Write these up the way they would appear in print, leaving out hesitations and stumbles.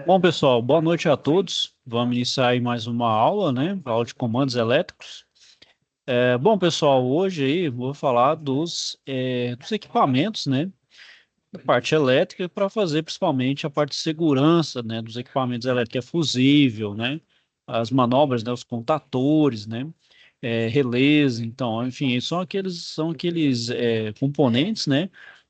Bom, pessoal, boa noite a todos. Vamos iniciar aí mais uma aula, né? Aula de comandos elétricos. Bom, pessoal, hoje aí vou falar dos equipamentos, né? Da parte elétrica para fazer principalmente a parte de segurança, né? Dos equipamentos elétricos, que é fusível, né? As manobras, né? Os contatores, né? Relés, então, enfim, são aqueles componentes, né?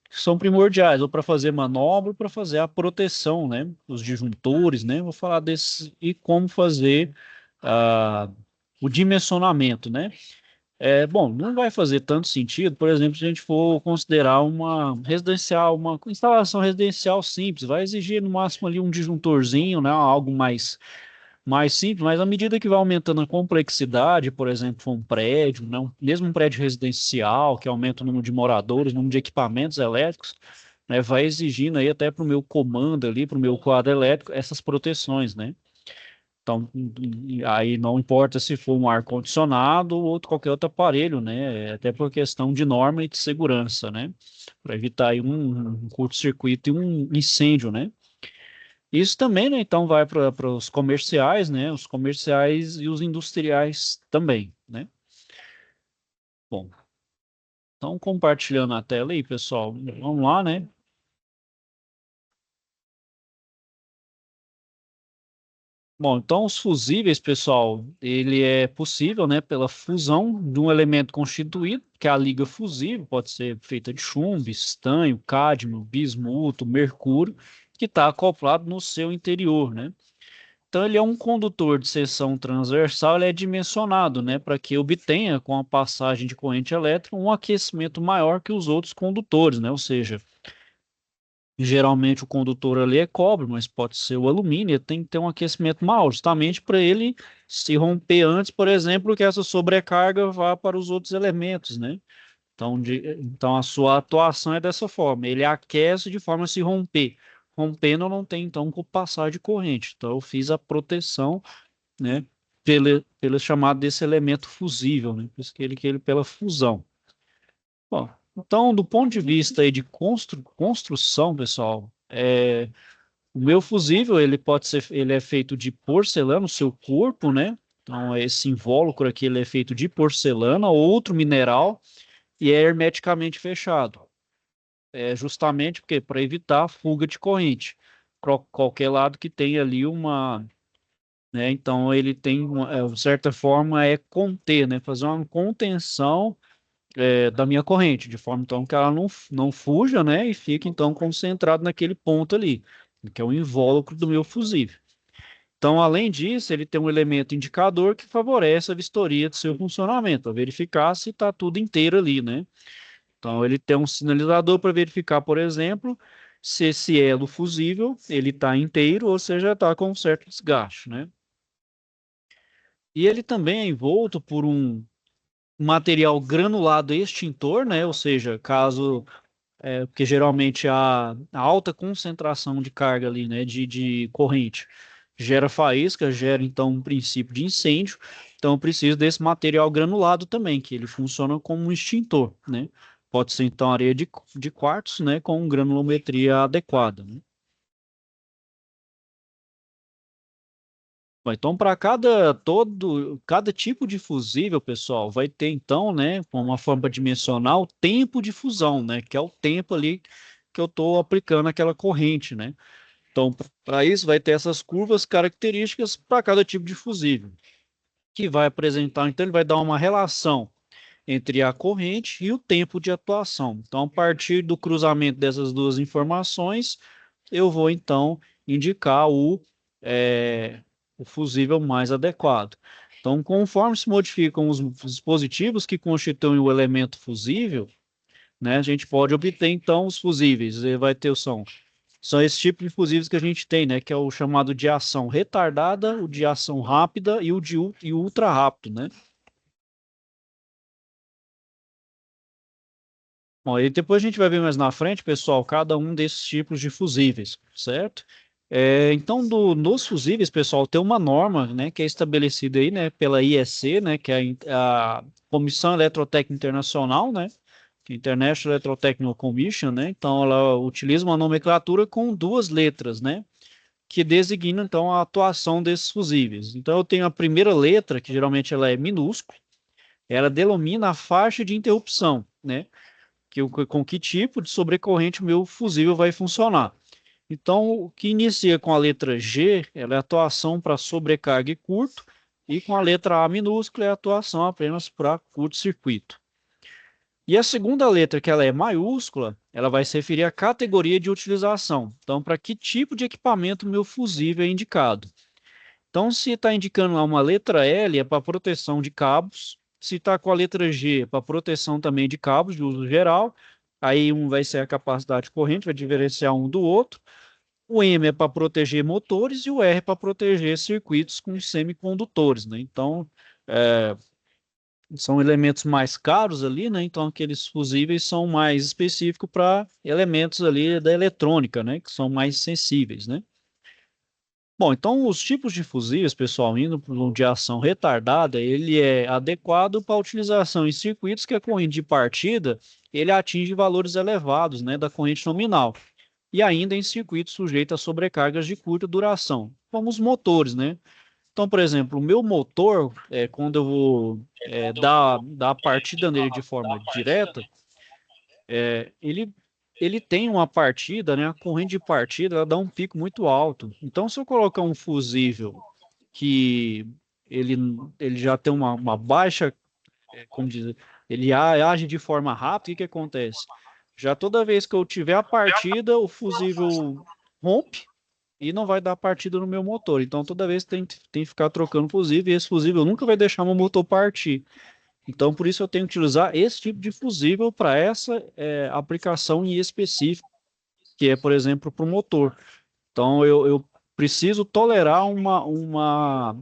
Que são primordiais, ou para fazer manobra, ou para fazer a proteção, né? Os disjuntores, né? Vou falar desse e como fazer ah, o dimensionamento, né? Bom, não vai fazer tanto sentido, por exemplo, se a gente for considerar uma instalação residencial simples, vai exigir no máximo ali um disjuntorzinho, né? Algo mais simples, mas à medida que vai aumentando a complexidade, por exemplo, for um prédio, não, mesmo um prédio residencial, que aumenta o número de moradores, o número de equipamentos elétricos, né, vai exigindo aí até para o meu comando ali, para o meu quadro elétrico, essas proteções, né? Então, aí não importa se for um ar-condicionado ou qualquer outro aparelho, né? Até por questão de norma e de segurança, né? Para evitar aí um curto-circuito e um incêndio, né? Isso também, né? Então vai para os comerciais, né? Os comerciais e os industriais também, né? Bom, então compartilhando a tela aí, pessoal. Vamos lá, né? Bom, então os fusíveis, pessoal, ele é possível, né, pela fusão de um elemento constituído, que é a liga fusível, pode ser feita de chumbo, estanho, cádmio, bismuto, mercúrio, que está acoplado no seu interior, né? Então ele é um condutor de seção transversal, ele é dimensionado, né, para que obtenha com a passagem de corrente elétrica um aquecimento maior que os outros condutores, né? Ou seja, geralmente o condutor ali é cobre, mas pode ser o alumínio, ele tem que ter um aquecimento maior, justamente para ele se romper antes, por exemplo, que essa sobrecarga vá para os outros elementos, né? Então a sua atuação é dessa forma, ele aquece de forma a se romper. Rompendo não tem então como passar de corrente. Então eu fiz a proteção, né, pelo chamado desse elemento fusível, né? Por isso que ele pela fusão. Bom, então do ponto de vista aí de construção, pessoal, o meu fusível ele é feito de porcelana, o seu corpo, né? Então esse invólucro aqui ele é feito de porcelana, outro mineral e é hermeticamente fechado. Justamente porque para evitar a fuga de corrente. Qualquer lado que tenha ali uma, né? Então ele tem, de certa forma, conter, né? Fazer uma contenção da minha corrente, de forma então que ela não fuja, né? E fique então concentrado naquele ponto ali, que é o invólucro do meu fusível. Então, além disso, ele tem um elemento indicador que favorece a vistoria do seu funcionamento, a verificar se está tudo inteiro ali, né? Então, ele tem um sinalizador para verificar, por exemplo, se esse elo fusível ele está inteiro ou se já está com um certo desgaste, né? E ele também é envolto por um material granulado extintor, né? Ou seja, porque geralmente a alta concentração de carga ali, né, de corrente, gera faísca, gera então um princípio de incêndio. Então eu preciso desse material granulado também, que ele funciona como um extintor, né? Pode ser então areia de quartzo, né, com granulometria adequada, né? Bom, então, para cada tipo de fusível, pessoal, vai ter então, né, uma forma dimensional, o tempo de fusão, né, que é o tempo ali que eu estou aplicando aquela corrente, né? Então, para isso, vai ter essas curvas características para cada tipo de fusível, que vai apresentar, então, ele vai dar uma relação entre a corrente e o tempo de atuação. Então, a partir do cruzamento dessas duas informações, eu vou, então, indicar eh, o fusível mais adequado. Então, conforme se modificam os dispositivos que constituem o elemento fusível, né, a gente pode obter, então, os fusíveis. Ele vai ter o som. São esses tipos de fusíveis que a gente tem, né? Que é o chamado de ação retardada, o de ação rápida e o ultra rápido, né? Bom, e depois a gente vai ver mais na frente, pessoal, cada um desses tipos de fusíveis, certo? Então, nos fusíveis, pessoal, tem uma norma, né, que é estabelecida aí, né, pela IEC, né, que é a Comissão Eletrotécnica Internacional, né? International Electrotechnical Commission, né? Então, ela utiliza uma nomenclatura com duas letras, né? Que designam, então, a atuação desses fusíveis. Então, eu tenho a primeira letra, que geralmente ela é minúscula, ela denomina a faixa de interrupção, né? Com que tipo de sobrecorrente o meu fusível vai funcionar. Então, o que inicia com a letra G, ela é atuação para sobrecarga e curto, e com a letra A minúscula é atuação apenas para curto-circuito. E a segunda letra, que ela é maiúscula, ela vai se referir à categoria de utilização. Então, para que tipo de equipamento o meu fusível é indicado. Então, se está indicando lá uma letra L, é para proteção de cabos. Se está com a letra G, é para proteção também de cabos de uso geral. Aí um vai ser a capacidade de corrente, vai diferenciar um do outro. O M é para proteger motores e o R é para proteger circuitos com semicondutores, né? Então, é, são elementos mais caros ali, né? Então, aqueles fusíveis são mais específicos para elementos ali da eletrônica, né? Que são mais sensíveis, né? Bom, então os tipos de fusíveis, pessoal, indo para um de ação retardada, ele é adequado para utilização em circuitos que a corrente de partida ele atinge valores elevados, né, da corrente nominal, e ainda em circuitos sujeitos a sobrecargas de curta duração, como os motores, né? Então, por exemplo, o meu motor, quando eu vou dar a partida nele de forma direta, ele, ele tem uma partida, né? A corrente de partida, ela dá um pico muito alto. Então, se eu colocar um fusível que ele, ele já tem uma baixa, como dizer, ele age de forma rápida, o que que acontece? Já toda vez que eu tiver a partida, o fusível rompe e não vai dar partida no meu motor. Então, toda vez tem que ficar trocando fusível e esse fusível nunca vai deixar meu motor partir. Então, por isso eu tenho que utilizar esse tipo de fusível para essa aplicação em específico, que é, por exemplo, para o motor. Então, eu preciso tolerar uma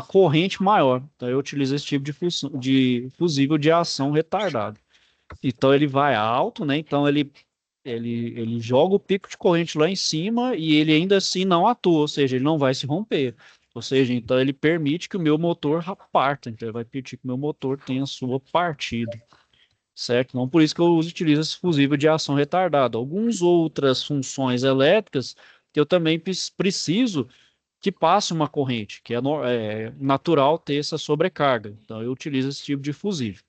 corrente maior. Então, eu utilizo esse tipo de fusível de ação retardada. Então, ele vai alto, né? Então, ele joga o pico de corrente lá em cima e ele ainda assim não atua, ou seja, ele não vai se romper. Ou seja, então ele permite que o meu motor parta, então ele vai permitir que o meu motor tenha sua partida, certo? Não por isso que eu utilizo esse fusível de ação retardada. Algumas outras funções elétricas que eu também preciso que passe uma corrente, que é natural ter essa sobrecarga. Então eu utilizo esse tipo de fusível.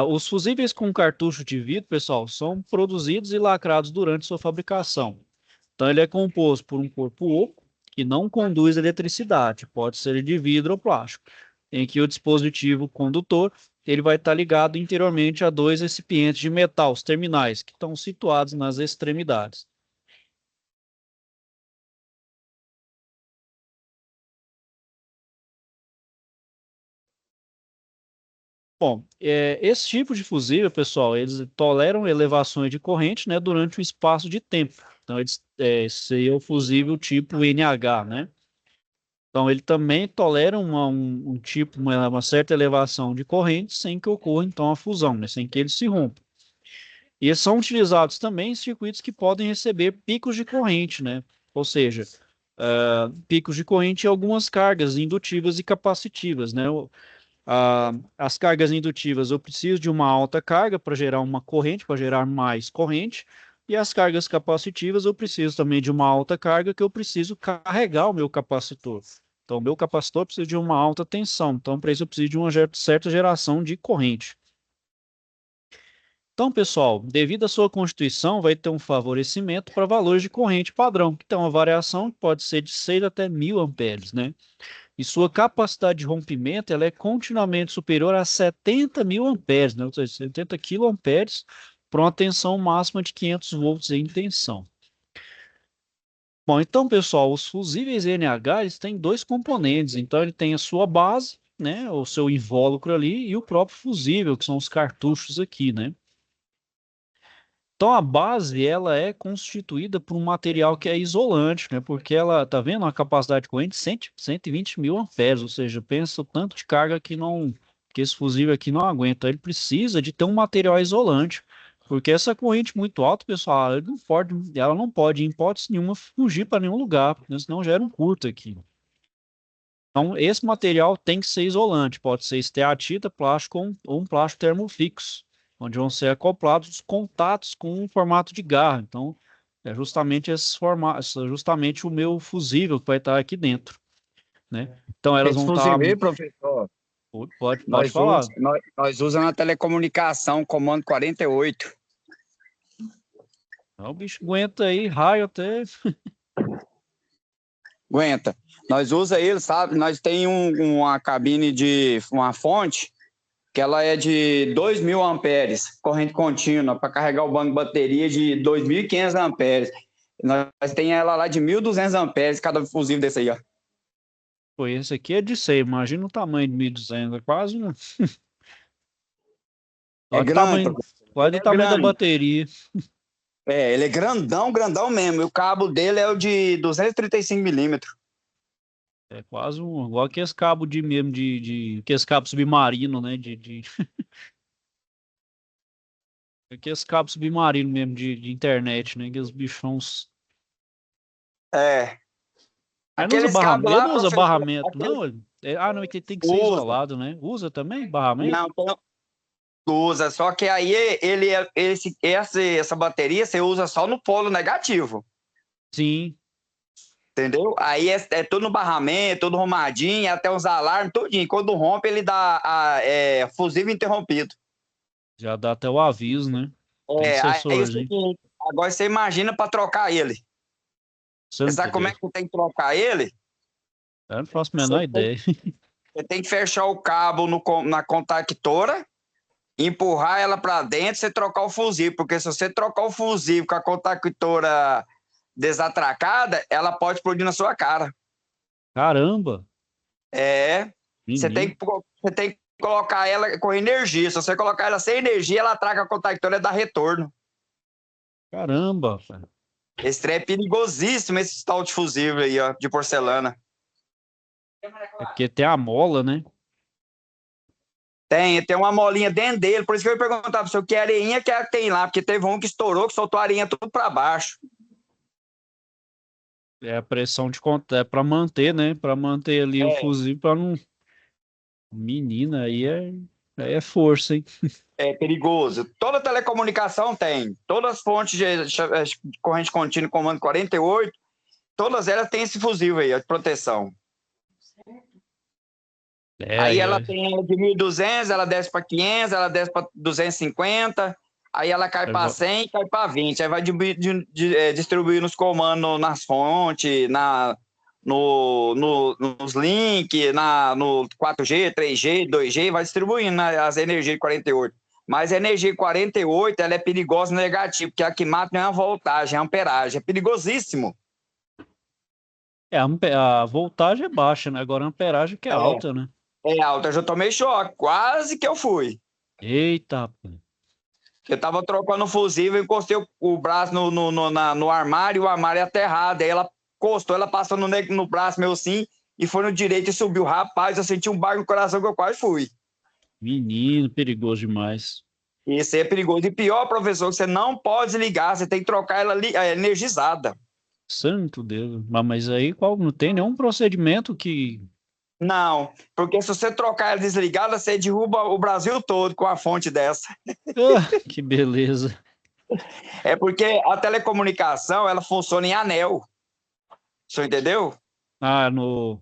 Os fusíveis com cartucho de vidro, pessoal, são produzidos e lacrados durante sua fabricação. Então, ele é composto por um corpo oco que não conduz eletricidade, pode ser de vidro ou plástico, em que o dispositivo condutor ele vai estar ligado interiormente a dois recipientes de metal, os terminais, que estão situados nas extremidades. Bom, esse tipo de fusível, pessoal, eles toleram elevações de corrente, né, durante um espaço de tempo. Então, esse é o fusível tipo NH, né? Então, ele também tolera um tipo, uma certa elevação de corrente sem que ocorra, então, a fusão, né, sem que ele se rompa. E eles são utilizados também em circuitos que podem receber picos de corrente, né? Ou seja, picos de corrente e algumas cargas indutivas e capacitivas, né? As cargas indutivas, eu preciso de uma alta carga para gerar uma corrente, para gerar mais corrente, e as cargas capacitivas, eu preciso também de uma alta carga que eu preciso carregar o meu capacitor. Então, o meu capacitor precisa de uma alta tensão, então, para isso, eu preciso de uma certa geração de corrente. Então, pessoal, devido à sua constituição, vai ter um favorecimento para valores de corrente padrão, que tem uma variação que pode ser de 6 até 1000 amperes, né? E sua capacidade de rompimento ela é continuamente superior a 70 mil amperes, né? Ou seja, 70 quiloamperes para uma tensão máxima de 500 volts em tensão. Bom, então, pessoal, os fusíveis NH eles têm dois componentes. Então, ele tem a sua base, né? O seu invólucro ali, e o próprio fusível, que são os cartuchos aqui, né? Então a base ela é constituída por um material que é isolante, né? Porque ela tá vendo a capacidade de corrente 120 mil amperes, ou seja, pensa o tanto de carga que esse fusível aqui não aguenta. Ele precisa de ter um material isolante, porque essa corrente muito alta, pessoal, ela não pode em hipótese nenhuma fugir para nenhum lugar, porque senão gera um curto aqui. Então, esse material tem que ser isolante, pode ser esteatita, plástico ou um plástico termofixo, onde vão ser acoplados os contatos com o formato de garra. Então, é justamente esse formato, justamente o meu fusível que vai estar aqui dentro, né? Então, elas Esse vão estar. fusível aí, professor, Pode falar. nós usamos na telecomunicação comando 48. Então, o bicho aguenta aí, raio até. Aguenta. Nós usa ele, sabe? Nós tem uma cabine de uma fonte que ela é de 2.000 amperes, corrente contínua, para carregar o banco de bateria de 2.500 amperes. Nós tem ela lá de 1.200 amperes, cada fusível desse aí, ó. Pô, esse aqui é de 100, imagina o tamanho de 1.200, é quase um. É Olha o grande, tamanho, professor. quase Ele o é tamanho da grande. bateria. É, ele é grandão, grandão mesmo. E o cabo dele é o de 235 milímetros. É quase um. Igual aqueles cabos de mesmo, aqueles cabos submarino, né? Aqueles cabos submarinos mesmo de internet, né? Aqueles bichões. É. Mas não usa Aqueles cabos barramento. Ele lá, não usa professor, barramento, não. Não, ele tem que ser usa. isolado, né? Usa também barramento? Não, usa. Só que aí essa bateria você usa só no polo negativo. Sim, Entendeu? Aí é tudo no barramento, tudo arrumadinho, até os alarmes, tudinho. Quando rompe, ele dá fusível interrompido. já dá até o aviso, né? Tem Aí o sensorzinho. seguinte, agora você imagina para trocar ele. Você Santo sabe como é Deus. que tem que trocar ele? Eu não faço a Você menor tem, ideia. você tem que fechar o cabo na contactora, empurrar ela para dentro, você trocar o fusível. Porque se você trocar o fusível com a contactora desatracada, ela pode explodir na sua cara. Caramba, É, menino. você tem que colocar ela com energia. Se você colocar ela sem energia, ela atraca a contactora e dá retorno. Caramba, cara. Esse trem é perigosíssimo, esse tal de fusível aí, ó, de porcelana. É porque tem a mola, né? Tem uma molinha dentro dele, por isso que eu ia perguntar para você que areinha que tem lá, porque teve um que estourou, que soltou a areinha tudo para baixo. É a pressão de conta, é para manter, né? Para manter ali o É, fusível para não. Menina, aí é força, hein? é perigoso. Toda telecomunicação tem. Todas as fontes de corrente contínua comando 48, todas elas têm esse fusível aí, ó, de proteção. É, Aí aí ela é. tem ela de 1.200, ela desce para 500, ela desce para 250, aí ela cai Aí para 100 e cai para 20. Aí vai distribuir nos comandos, nas fontes, nos links, no 4G, 3G, 2G, vai distribuindo, né, as energias de 48. Mas a energia 48 ela é perigosa no negativo, porque a que mata não é a voltagem, é a amperagem. É perigosíssimo. A voltagem é baixa, né? Agora a amperagem que é alta, né? É alta, eu já tomei choque, quase que eu fui. Eita, pô. Eu tava trocando o fusível, encostei o braço no armário, e o armário é aterrado. Aí ela encostou, ela passou no braço meu assim, e foi no direito e subiu. Rapaz, eu senti um baque no coração que eu quase fui. Menino, perigoso demais. Isso aí é perigoso. E pior, professor, que você não pode desligar, você tem que trocar ela energizada. Santo Deus. Mas aí qual não tem nenhum procedimento que. Não, porque se você trocar ela desligada, você derruba o Brasil todo com a fonte dessa. Ah, que beleza. É porque a telecomunicação, ela funciona em anel. O senhor entendeu? Ah, no.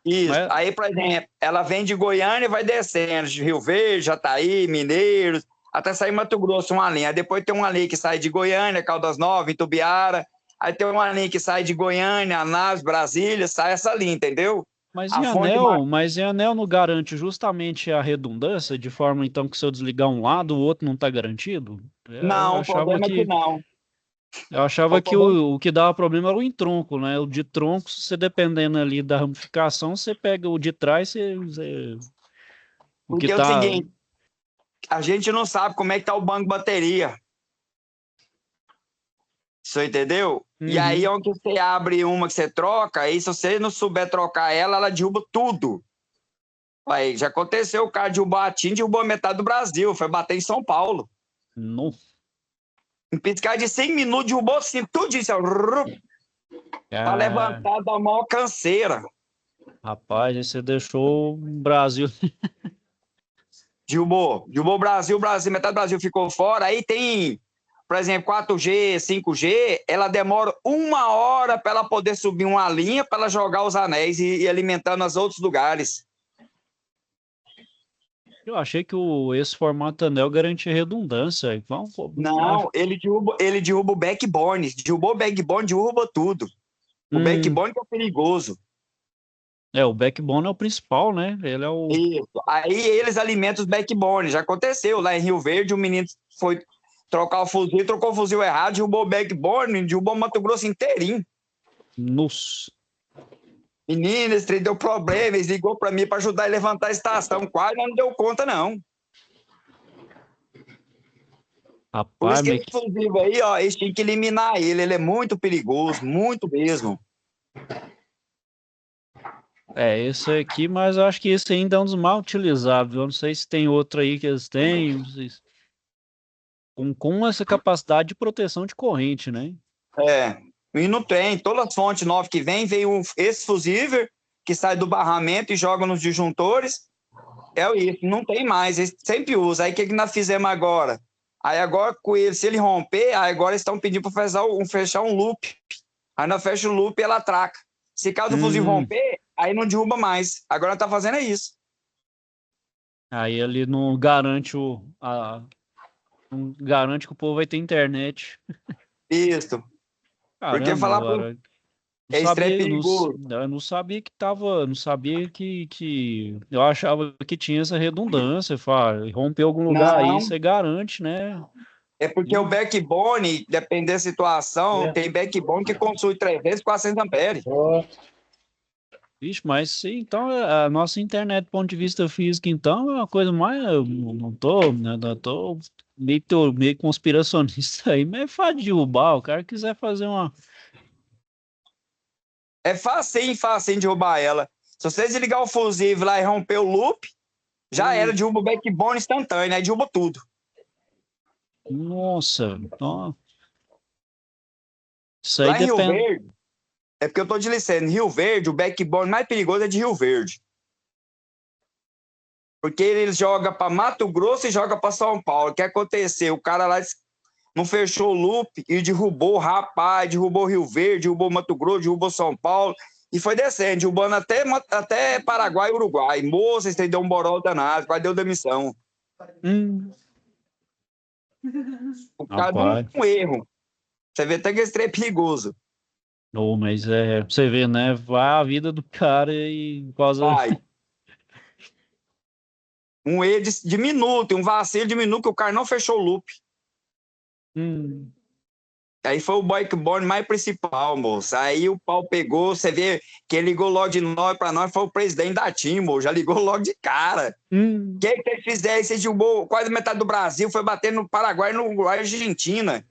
Isso. Mas, Aí, por exemplo, ela vem de Goiânia e vai descendo, de Rio Verde, Jataí, Mineiros, até sair Mato Grosso, uma linha. Aí depois tem uma linha que sai de Goiânia, Caldas Novas, Itubiara. Aí tem uma linha que sai de Goiânia, Anápolis, Brasília, sai essa linha, entendeu? mas A em fonte anel, mas em anel não garante justamente a redundância, de forma então que se eu desligar um lado, o outro não está garantido? Não, o problema é que não. Eu achava O que problema... o que dava problema era o entronco, né? O de tronco, se você dependendo ali da ramificação, você pega o de trás, o que Porque é o tá. seguinte, a gente não sabe como é que tá o banco de bateria. Você entendeu? E aí, Uhum. onde você abre uma que você troca, aí se você não souber trocar ela, ela derruba tudo. Aí, já aconteceu, o cara derrubou a TIM, derrubou metade do Brasil, foi bater em São Paulo. No, Em piscar de 100 minutos, derrubou assim, tudo isso, para é, levantar da maior canseira. Rapaz, aí você deixou o Brasil. Derrubou o Brasil, metade do Brasil ficou fora. Aí tem, por exemplo, 4G, 5G, ela demora 1 hora para ela poder subir uma linha para ela jogar os anéis e alimentando os outros lugares. Eu achei que esse formato anel garantia redundância. Vamos, Não, ele derruba o backbone. Derrubou o backbone, derruba tudo. O backbone que é perigoso. o backbone é o principal, né? Ele é o. Isso. Aí eles alimentam os backbone. Já aconteceu lá em Rio Verde, o menino foi trocar o fuzil, trocou o fuzil errado, derrubou o backbone, derrubou o Mato Grosso inteirinho. Nossa. Menino, esse trem deu problema, eles ligou para mim para ajudar a levantar a estação. Quase não deu conta, não. Por Rapaz, isso que esse fuzil aí, ó, eles tinham que eliminar ele. Ele é muito perigoso, muito mesmo. esse aqui, mas eu acho que esse ainda é um dos mal utilizados. Eu não sei se tem outro aí que eles têm, não sei com essa capacidade de proteção de corrente, né? É, e não tem. Todas as fontes novas que vem, veio esse fusível que sai do barramento e joga nos disjuntores. É isso, não tem mais. Eles sempre usam. Aí o que nós fizemos agora? Aí agora, com ele, se ele romper, aí agora eles estão pedindo para fechar um loop. Aí nós fecha o loop e ela atraca. Se caso o fusível romper, aí não derruba mais. Agora tá fazendo isso. Aí ele não garante não garante que o povo vai ter internet. Isso. Porque Caramba, falar agora. Não é estranho sabia, perigoso. eu não sabia que tava, não sabia que eu achava que tinha essa redundância, fala, romper algum lugar aí, Não, você garante, né? é porque o backbone, depende da situação, tem backbone que consome 300, 400 amperes. Vixe, mas sim, então a nossa internet, do ponto de vista físico, então, é uma coisa mais. Eu não tô, né? Não tô meio conspiracionista aí, mas é fácil de derrubar. O cara quiser fazer uma. É facinho de roubar ela. Se você desligar o fusível lá e romper o loop, já era, derruba o backbone instantâneo, aí derruba tudo. Nossa, então, isso aí Lá em Rio depende. Verde, é porque eu tô de licença, em Rio Verde, o backbone mais perigoso é de Rio Verde. Porque ele joga para Mato Grosso e joga para São Paulo. O que aconteceu? O cara lá não fechou o loop e derrubou o rapaz, derrubou Rio Verde, derrubou Mato Grosso, derrubou São Paulo. E foi descendo, derrubando até Paraguai e Uruguai. Moça, você deu um borol danado, quase deu demissão. Por causa de Rapaz, um erro. Você vê até que esse trem é perigoso. não, mas você vê, né? Vai a vida do cara e quase. Vai. Um erro de minuto, um vacilo de minuto que o cara não fechou o loop. Aí foi o backbone mais principal, moço. Aí o pau pegou, você vê que ele ligou logo de nós para nós, foi o presidente da TIM, moço. Já ligou logo de cara. O que eles fizeram? Você derrubou quase metade do Brasil, foi bater no Paraguai, no Uruguai e Argentina.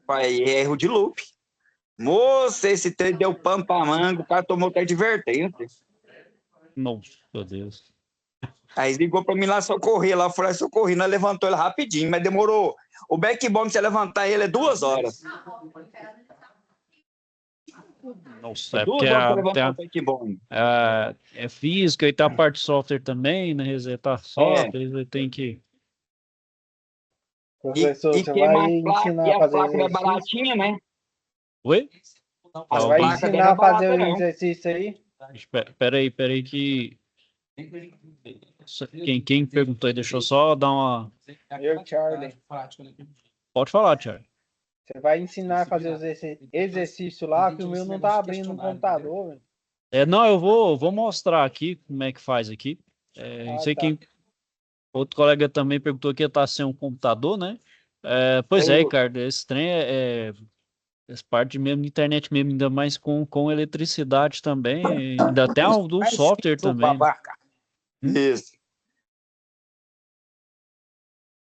Foi erro de loop. Moço, esse trem deu pano pra manga, o cara tomou até advertência. Nossa, meu Deus. Aí ligou pra mim lá socorrer, lá foi socorrer, nós levantou ele rapidinho, mas demorou. O backbone, você levantar ele é 2 horas. Nossa, é porque 2 horas pra levantar o backbone. é física e tá a parte de software também, né? Resetar É. software, tem que. Professor, E você queima vai as placas, ensinar e a as fazer placas não é exercício? baratinha, né? Oi? As Você vai placas dele não ensinar é a fazer barata, o não. exercício aí? Peraí que. Quem perguntou aí, deixa eu só dar uma. Eu, Charlie. Pode falar, Thiago. Você vai ensinar a fazer os exercício lá, que o meu não tá abrindo no computador, velho. Não, eu vou mostrar aqui como é que faz aqui. Não sei Tá. quem. Outro colega também perguntou que tá sem um computador, né? Pois é, Ricardo, esse trem essa parte mesmo de internet mesmo, ainda mais com eletricidade também, ainda até do software também, né? Babaca. Isso.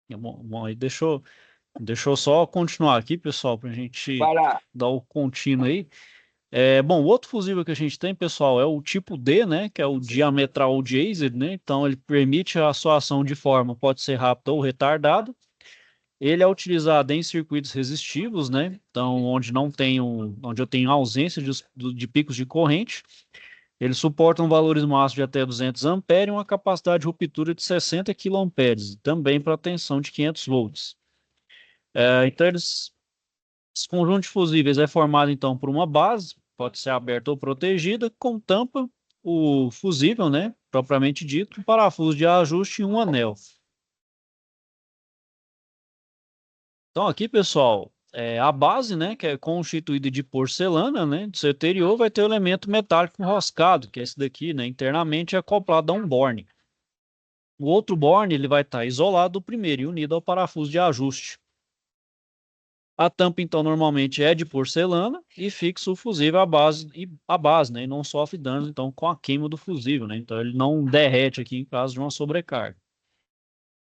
Bom, aí deixa eu só continuar aqui, pessoal, para a gente Vai lá. dar o contínuo aí. Bom, o outro fusível que a gente tem, pessoal, é o tipo D, né? Que é o diametral Jazer, né? Então ele permite a sua ação de forma, pode ser rápida ou retardada. Ele é utilizado em circuitos resistivos, né? Então, onde eu tenho ausência de picos de corrente. Eles suportam valores máximos de até 200 amperes e uma capacidade de ruptura de 60 kA, também para tensão de 500 volts. Então, esse conjunto de fusíveis é formado então por uma base, pode ser aberta ou protegida, com tampa, o fusível, né, propriamente dito, um parafuso de ajuste e um anel. Então aqui, pessoal, a base, né, que é constituída de porcelana, né, do seu interior vai ter o elemento metálico enroscado, que é esse daqui, né, internamente acoplado a um borne. O outro borne ele vai estar isolado do primeiro e unido ao parafuso de ajuste. A tampa, então, normalmente é de porcelana e fixa o fusível à base, né, e não sofre danos, então, com a queima do fusível, né, então ele não derrete aqui em caso de uma sobrecarga.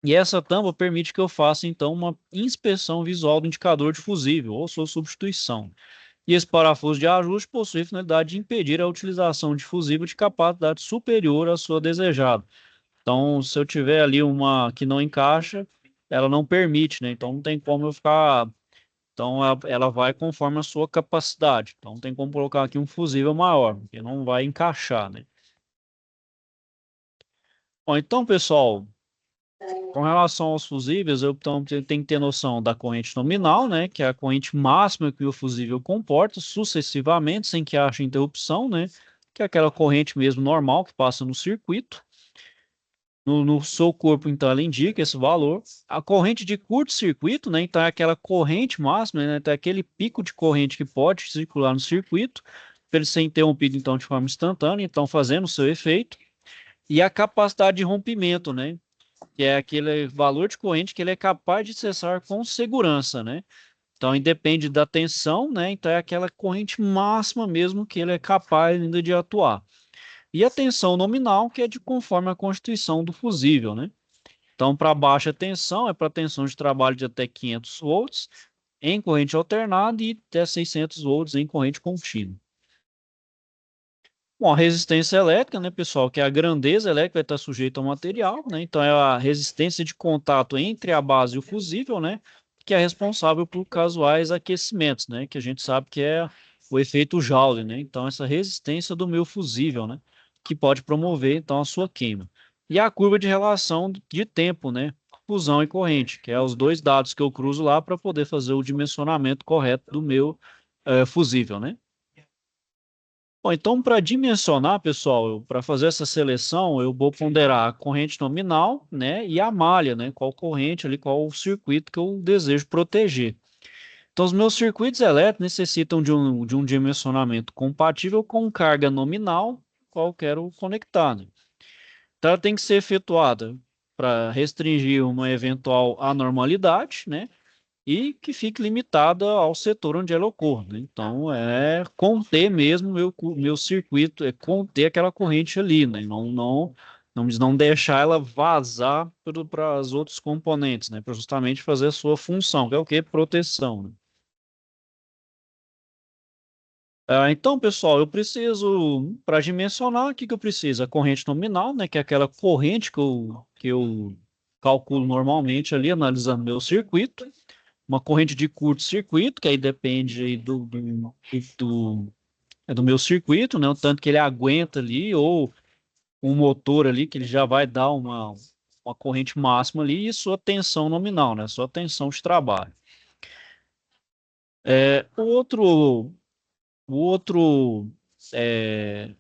E essa tampa permite que eu faça, então, uma inspeção visual do indicador de fusível ou sua substituição. E esse parafuso de ajuste possui a finalidade de impedir a utilização de fusível de capacidade superior à sua desejada. Então, se eu tiver ali uma que não encaixa, ela não permite, né? Então, não tem como eu ficar. Então, ela vai conforme a sua capacidade. Então, não tem como colocar aqui um fusível maior, porque não vai encaixar, né? Bom, então, pessoal, com relação aos fusíveis, eu então, tenho que ter noção da corrente nominal, né, que é a corrente máxima que o fusível comporta, sucessivamente, sem que haja interrupção, né, que é aquela corrente mesmo normal que passa no circuito. No seu corpo, então, ela indica esse valor. A corrente de curto-circuito, né, então é aquela corrente máxima, né, então é aquele pico de corrente que pode circular no circuito, para ele ser interrompido, então, de forma instantânea, então, fazendo o seu efeito. E a capacidade de rompimento, né, que é aquele valor de corrente que ele é capaz de cessar com segurança, né? Então, independe da tensão, né? Então, é aquela corrente máxima mesmo que ele é capaz ainda de atuar. E a tensão nominal, que é de conforme a constituição do fusível, né? Então, para baixa tensão, é para tensão de trabalho de até 500 volts em corrente alternada e até 600 volts em corrente contínua. Bom, a resistência elétrica, né, pessoal, que é a grandeza elétrica vai estar sujeita ao material, né? Então é a resistência de contato entre a base e o fusível, né, que é responsável por casuais aquecimentos, né, que a gente sabe que é o efeito Joule, né? Então essa resistência do meu fusível, né, que pode promover então a sua queima. E a curva de relação de tempo, né, fusão e corrente, que é os dois dados que eu cruzo lá para poder fazer o dimensionamento correto do meu fusível, né? Bom, então, para dimensionar, pessoal, para fazer essa seleção, eu vou ponderar a corrente nominal, né, e a malha, né, qual corrente ali, qual o circuito que eu desejo proteger. Então, os meus circuitos elétricos necessitam de um dimensionamento compatível com carga nominal, qual eu quero conectar, né? Então, ela tem que ser efetuada para restringir uma eventual anormalidade, né, e que fique limitada ao setor onde ela ocorre, né? Então, é conter mesmo meu circuito, é conter aquela corrente ali, né? Não deixar ela vazar para os outros componentes, né? Para justamente fazer a sua função, que é o quê? Proteção, né? Então, pessoal, eu preciso, para dimensionar, o que que eu preciso? A corrente nominal, né? Que é aquela corrente que eu calculo normalmente ali, analisando meu circuito. Uma corrente de curto-circuito, que aí depende aí do meu circuito, né? O tanto que ele aguenta ali, ou um motor ali, que ele já vai dar uma corrente máxima ali, e sua tensão nominal, né? Sua tensão de trabalho. O outro é,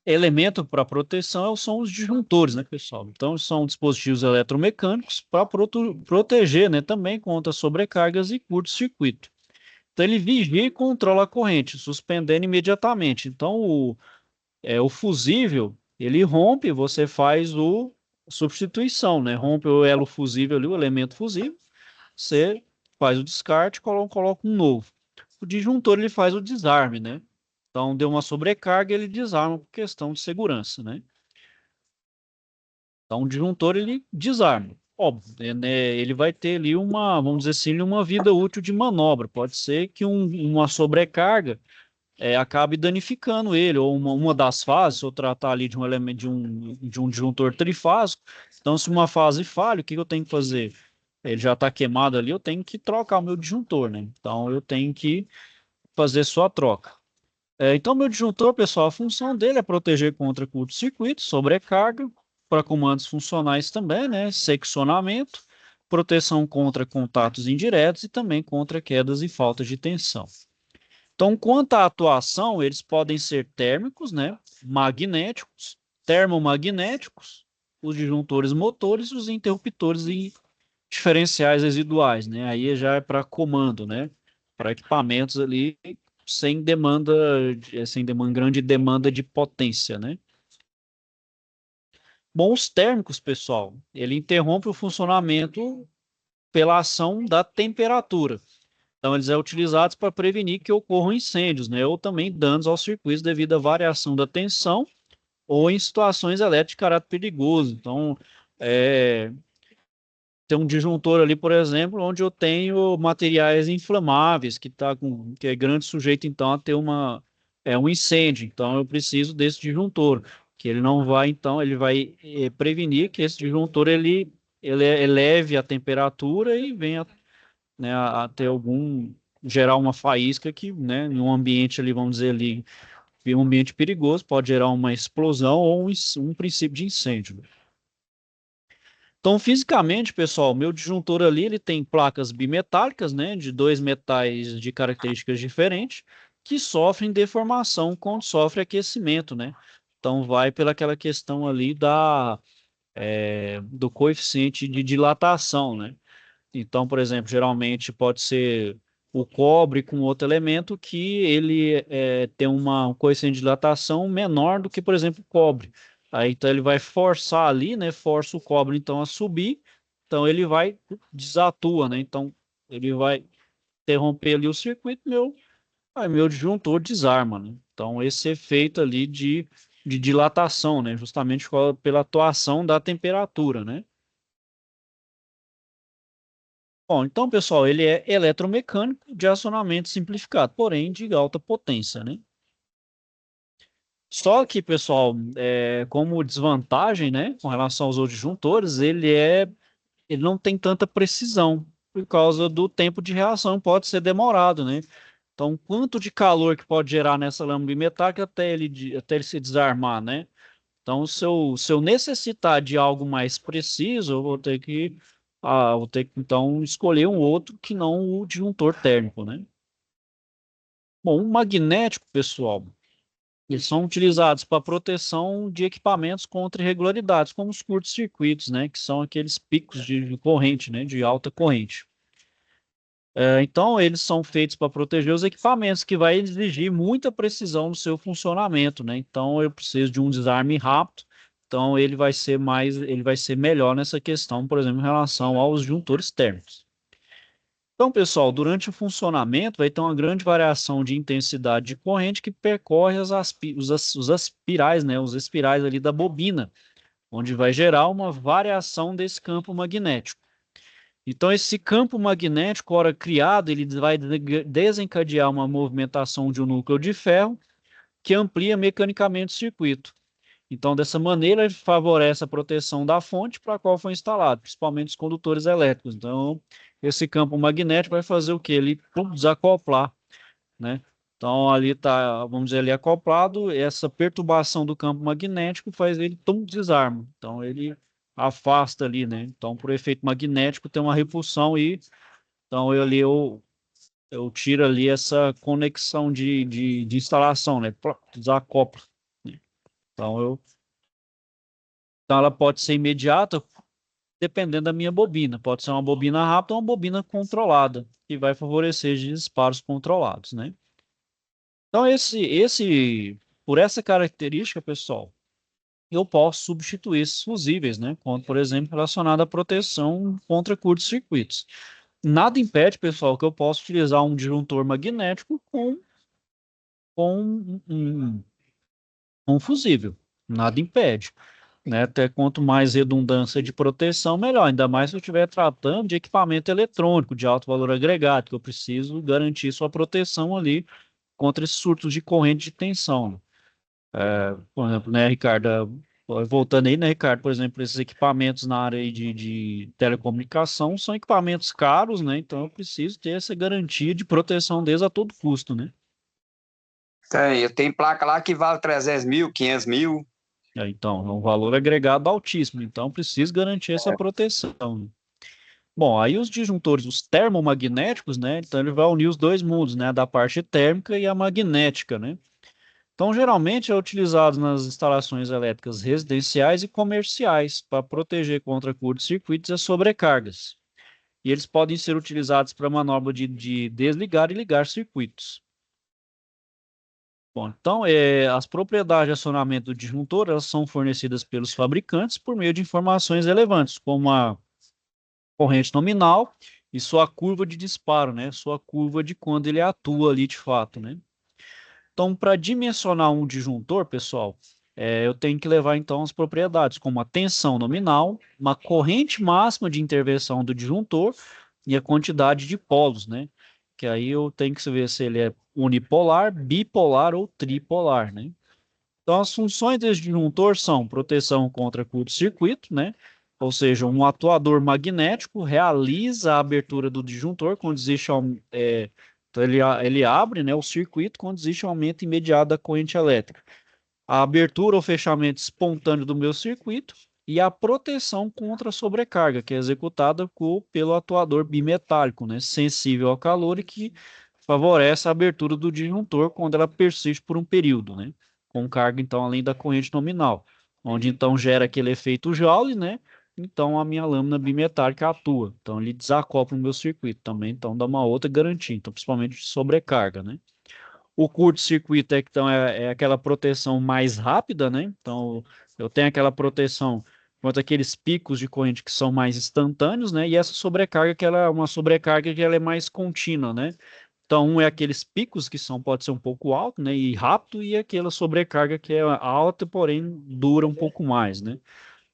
elemento para proteção são os disjuntores, né, pessoal? Então, são dispositivos eletromecânicos para proteger, né, também contra sobrecargas e curto-circuito. Então ele vigia e controla a corrente, suspendendo imediatamente. Então o fusível, ele rompe, você faz o substituição, né? Rompe o elo fusível ali, o elemento fusível, você faz o descarte, coloca um novo. O disjuntor ele faz o desarme, né? Então deu uma sobrecarga, ele desarma por questão de segurança, né? Então o disjuntor ele desarma. Óbvio, né? Ele vai ter ali vamos dizer assim, uma vida útil de manobra. Pode ser que uma sobrecarga acabe danificando ele, ou uma das fases, se eu tratar ali de um elemento de um disjuntor trifásico. Então, se uma fase falha, o que eu tenho que fazer? Ele já está queimado ali, eu tenho que trocar o meu disjuntor, né? Então, eu tenho que fazer só a troca. Então, meu disjuntor, pessoal, a função dele é proteger contra curto-circuito, sobrecarga, para comandos funcionais também, né? Seccionamento, proteção contra contatos indiretos e também contra quedas e faltas de tensão. Então, quanto à atuação, eles podem ser térmicos, né? Magnéticos, termomagnéticos, os disjuntores motores e os interruptores e diferenciais residuais, né? Aí já é para comando, né? Para equipamentos ali sem grande demanda de potência, né? Bom, os térmicos, pessoal, ele interrompe o funcionamento pela ação da temperatura. Então, eles são utilizados para prevenir que ocorram incêndios, né? Ou também danos aos circuitos devido à variação da tensão ou em situações elétricas de caráter perigoso. Então, é, tem um disjuntor ali, por exemplo, onde eu tenho materiais inflamáveis, que é grande sujeito, então, a ter um incêndio. Então, eu preciso desse disjuntor, que ele não vai, então, ele vai prevenir que esse disjuntor, ele eleve a temperatura e venha, né, a ter gerar uma faísca que, né, em um ambiente ali, vamos dizer ali, em um ambiente perigoso, pode gerar uma explosão ou um princípio de incêndio. Então, fisicamente, pessoal, meu disjuntor ali, ele tem placas bimetálicas, né, de dois metais de características diferentes, que sofrem deformação quando sofre aquecimento, né? Então, vai pelaquela questão ali do coeficiente de dilatação, né? Então, por exemplo, geralmente pode ser o cobre com outro elemento que ele tem um coeficiente de dilatação menor do que, por exemplo, o cobre. Aí, então, ele vai forçar ali, né? Força o cobre, então, a subir. Então, ele vai, desatua, né? Então, ele vai interromper ali o circuito, aí meu disjuntor desarma, né? Então, esse efeito ali de dilatação, né? Justamente pela atuação da temperatura, né? Bom, então, pessoal, ele é eletromecânico de acionamento simplificado, porém de alta potência, né? Só que, pessoal, como desvantagem, né, com relação aos outros disjuntores, ele não tem tanta precisão, por causa do tempo de reação, pode ser demorado, né? Então, quanto de calor que pode gerar nessa lâmina bimetálica até ele se desarmar, né? Então, se eu necessitar de algo mais preciso, vou ter que então escolher um outro que não o disjuntor térmico, né? Bom, o magnético, pessoal, eles são utilizados para proteção de equipamentos contra irregularidades, como os curtos-circuitos, né? Que são aqueles picos de corrente, né? De alta corrente. Então, eles são feitos para proteger os equipamentos, que vai exigir muita precisão no seu funcionamento, né? Então, eu preciso de um desarme rápido. Então, ele vai ser melhor nessa questão, por exemplo, em relação aos juntores térmicos. Então, pessoal, durante o funcionamento vai ter uma grande variação de intensidade de corrente que percorre os aspirais, né? Os espirais ali da bobina, onde vai gerar uma variação desse campo magnético. Então, esse campo magnético, ora criado, ele vai desencadear uma movimentação de um núcleo de ferro que amplia mecanicamente o circuito. Então, dessa maneira, ele favorece a proteção da fonte para a qual foi instalado, principalmente os condutores elétricos. Então, esse campo magnético vai fazer o quê? Ele desacoplar, né? Então, ali está, vamos dizer, ali acoplado, essa perturbação do campo magnético faz ele desarma. Então, ele afasta ali, né? Então, por efeito magnético, tem uma repulsão e então eu tiro ali essa conexão de instalação, né? Desacopla, né? Então, então, ela pode ser imediata, dependendo da minha bobina. Pode ser uma bobina rápida ou uma bobina controlada, que vai favorecer disparos controlados, né? Então, por essa característica, pessoal, eu posso substituir esses fusíveis, né? Quando, por exemplo, relacionado à proteção contra curtos-circuitos. Nada impede, pessoal, que eu possa utilizar um disjuntor magnético com um fusível. Nada impede, né? Até quanto mais redundância de proteção, melhor. Ainda mais se eu estiver tratando de equipamento eletrônico de alto valor agregado, que eu preciso garantir sua proteção ali contra esses surtos de corrente de tensão. Por exemplo, né, Ricardo, voltando aí, né, Ricardo, por exemplo, esses equipamentos na área aí de telecomunicação são equipamentos caros, né? Então eu preciso ter essa garantia de proteção deles a todo custo, né? Eu tenho placa lá que vale 300 mil, 500 mil. Então, é um valor agregado altíssimo, então precisa garantir essa proteção, né? Bom, aí os disjuntores, os termomagnéticos, né? Então ele vai unir os dois mundos, né? Da parte térmica e a magnética, né? Então, geralmente é utilizado nas instalações elétricas residenciais e comerciais para proteger contra curtos-circuitos e sobrecargas. E eles podem ser utilizados para manobra de desligar e ligar circuitos. Bom, então, as propriedades de acionamento do disjuntor, elas são fornecidas pelos fabricantes por meio de informações relevantes, como a corrente nominal e sua curva de disparo, né? Sua curva de quando ele atua ali de fato, né? Então, para dimensionar um disjuntor, pessoal, eu tenho que levar então as propriedades, como a tensão nominal, uma corrente máxima de intervenção do disjuntor e a quantidade de polos, né? Que aí eu tenho que ver se ele é unipolar, bipolar ou tripolar, né? Então, as funções desse disjuntor são proteção contra curto-circuito, né? Ou seja, um atuador magnético realiza a abertura do disjuntor quando existe então ele abre, né, o circuito quando existe um aumento imediato da corrente elétrica. A abertura ou fechamento espontâneo do meu circuito e a proteção contra a sobrecarga, que é executada pelo atuador bimetálico, né, sensível ao calor e que favorece a abertura do disjuntor quando ela persiste por um período, né, com carga, então, além da corrente nominal, onde, então, gera aquele efeito Joule, né, então a minha lâmina bimetálica atua, então ele desacopla o meu circuito também, então dá uma outra garantia, então, principalmente de sobrecarga, né. O curto-circuito então, é aquela proteção mais rápida, né? Então, eu tenho aquela proteção contra aqueles picos de corrente que são mais instantâneos, né? E essa sobrecarga, que ela é uma sobrecarga que ela é mais contínua, né? Então, um é aqueles picos que pode ser um pouco alto, né? E rápido, e aquela sobrecarga que é alta, porém dura um pouco mais, né?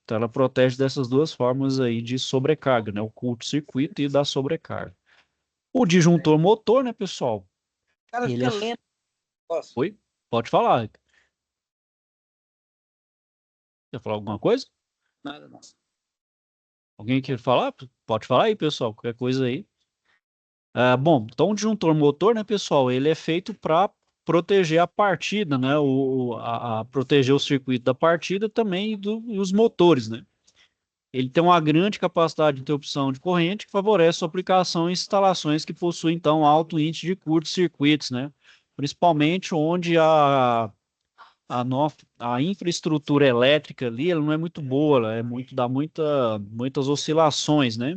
Então, ela protege dessas duas formas aí de sobrecarga, né? O curto-circuito e da sobrecarga. O disjuntor motor, né, pessoal? Cara, Ele fica é... lento. Nossa. Oi? Pode falar. Quer falar alguma coisa? Nada, não. Alguém quer falar? Pode falar aí, pessoal, qualquer coisa aí. Bom, então o disjuntor motor, né, pessoal, ele é feito para proteger a partida, né, proteger o circuito da partida também e os motores, né. Ele tem uma grande capacidade de interrupção de corrente que favorece sua aplicação em instalações que possuem, então, alto índice de curtos-circuitos, né, principalmente onde a infraestrutura elétrica ali, ela não é muito boa, ela dá muitas oscilações, né?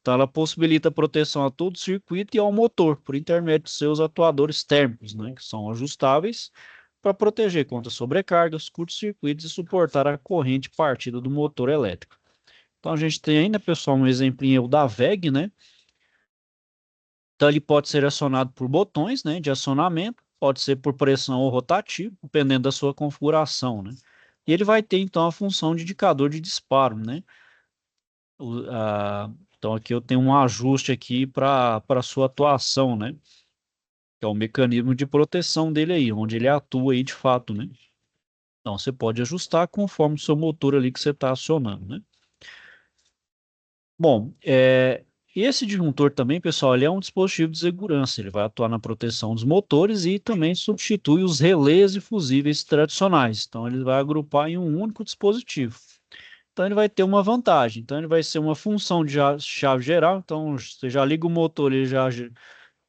Então, ela possibilita proteção a todo o circuito e ao motor, por intermédio de seus atuadores térmicos, né? Que são ajustáveis para proteger contra sobrecargas, curtos-circuitos e suportar a corrente partida do motor elétrico. Então, a gente tem ainda, pessoal, um exemplinho da VEG, né? Então, ele pode ser acionado por botões, né, de acionamento, pode ser por pressão ou rotativo, dependendo da sua configuração, né? E ele vai ter, então, a função de indicador de disparo, né? Então, aqui eu tenho um ajuste aqui para a sua atuação, né? Que é o mecanismo de proteção dele aí, onde ele atua aí de fato, né? Então, você pode ajustar conforme o seu motor ali que você está acionando, né? Bom, esse disjuntor também, pessoal, ele é um dispositivo de segurança. Ele vai atuar na proteção dos motores e também substitui os relés e fusíveis tradicionais. Então, ele vai agrupar em um único dispositivo. Então, ele vai ter uma vantagem. Então, ele vai ser uma função de chave geral. Então, você já liga o motor, ele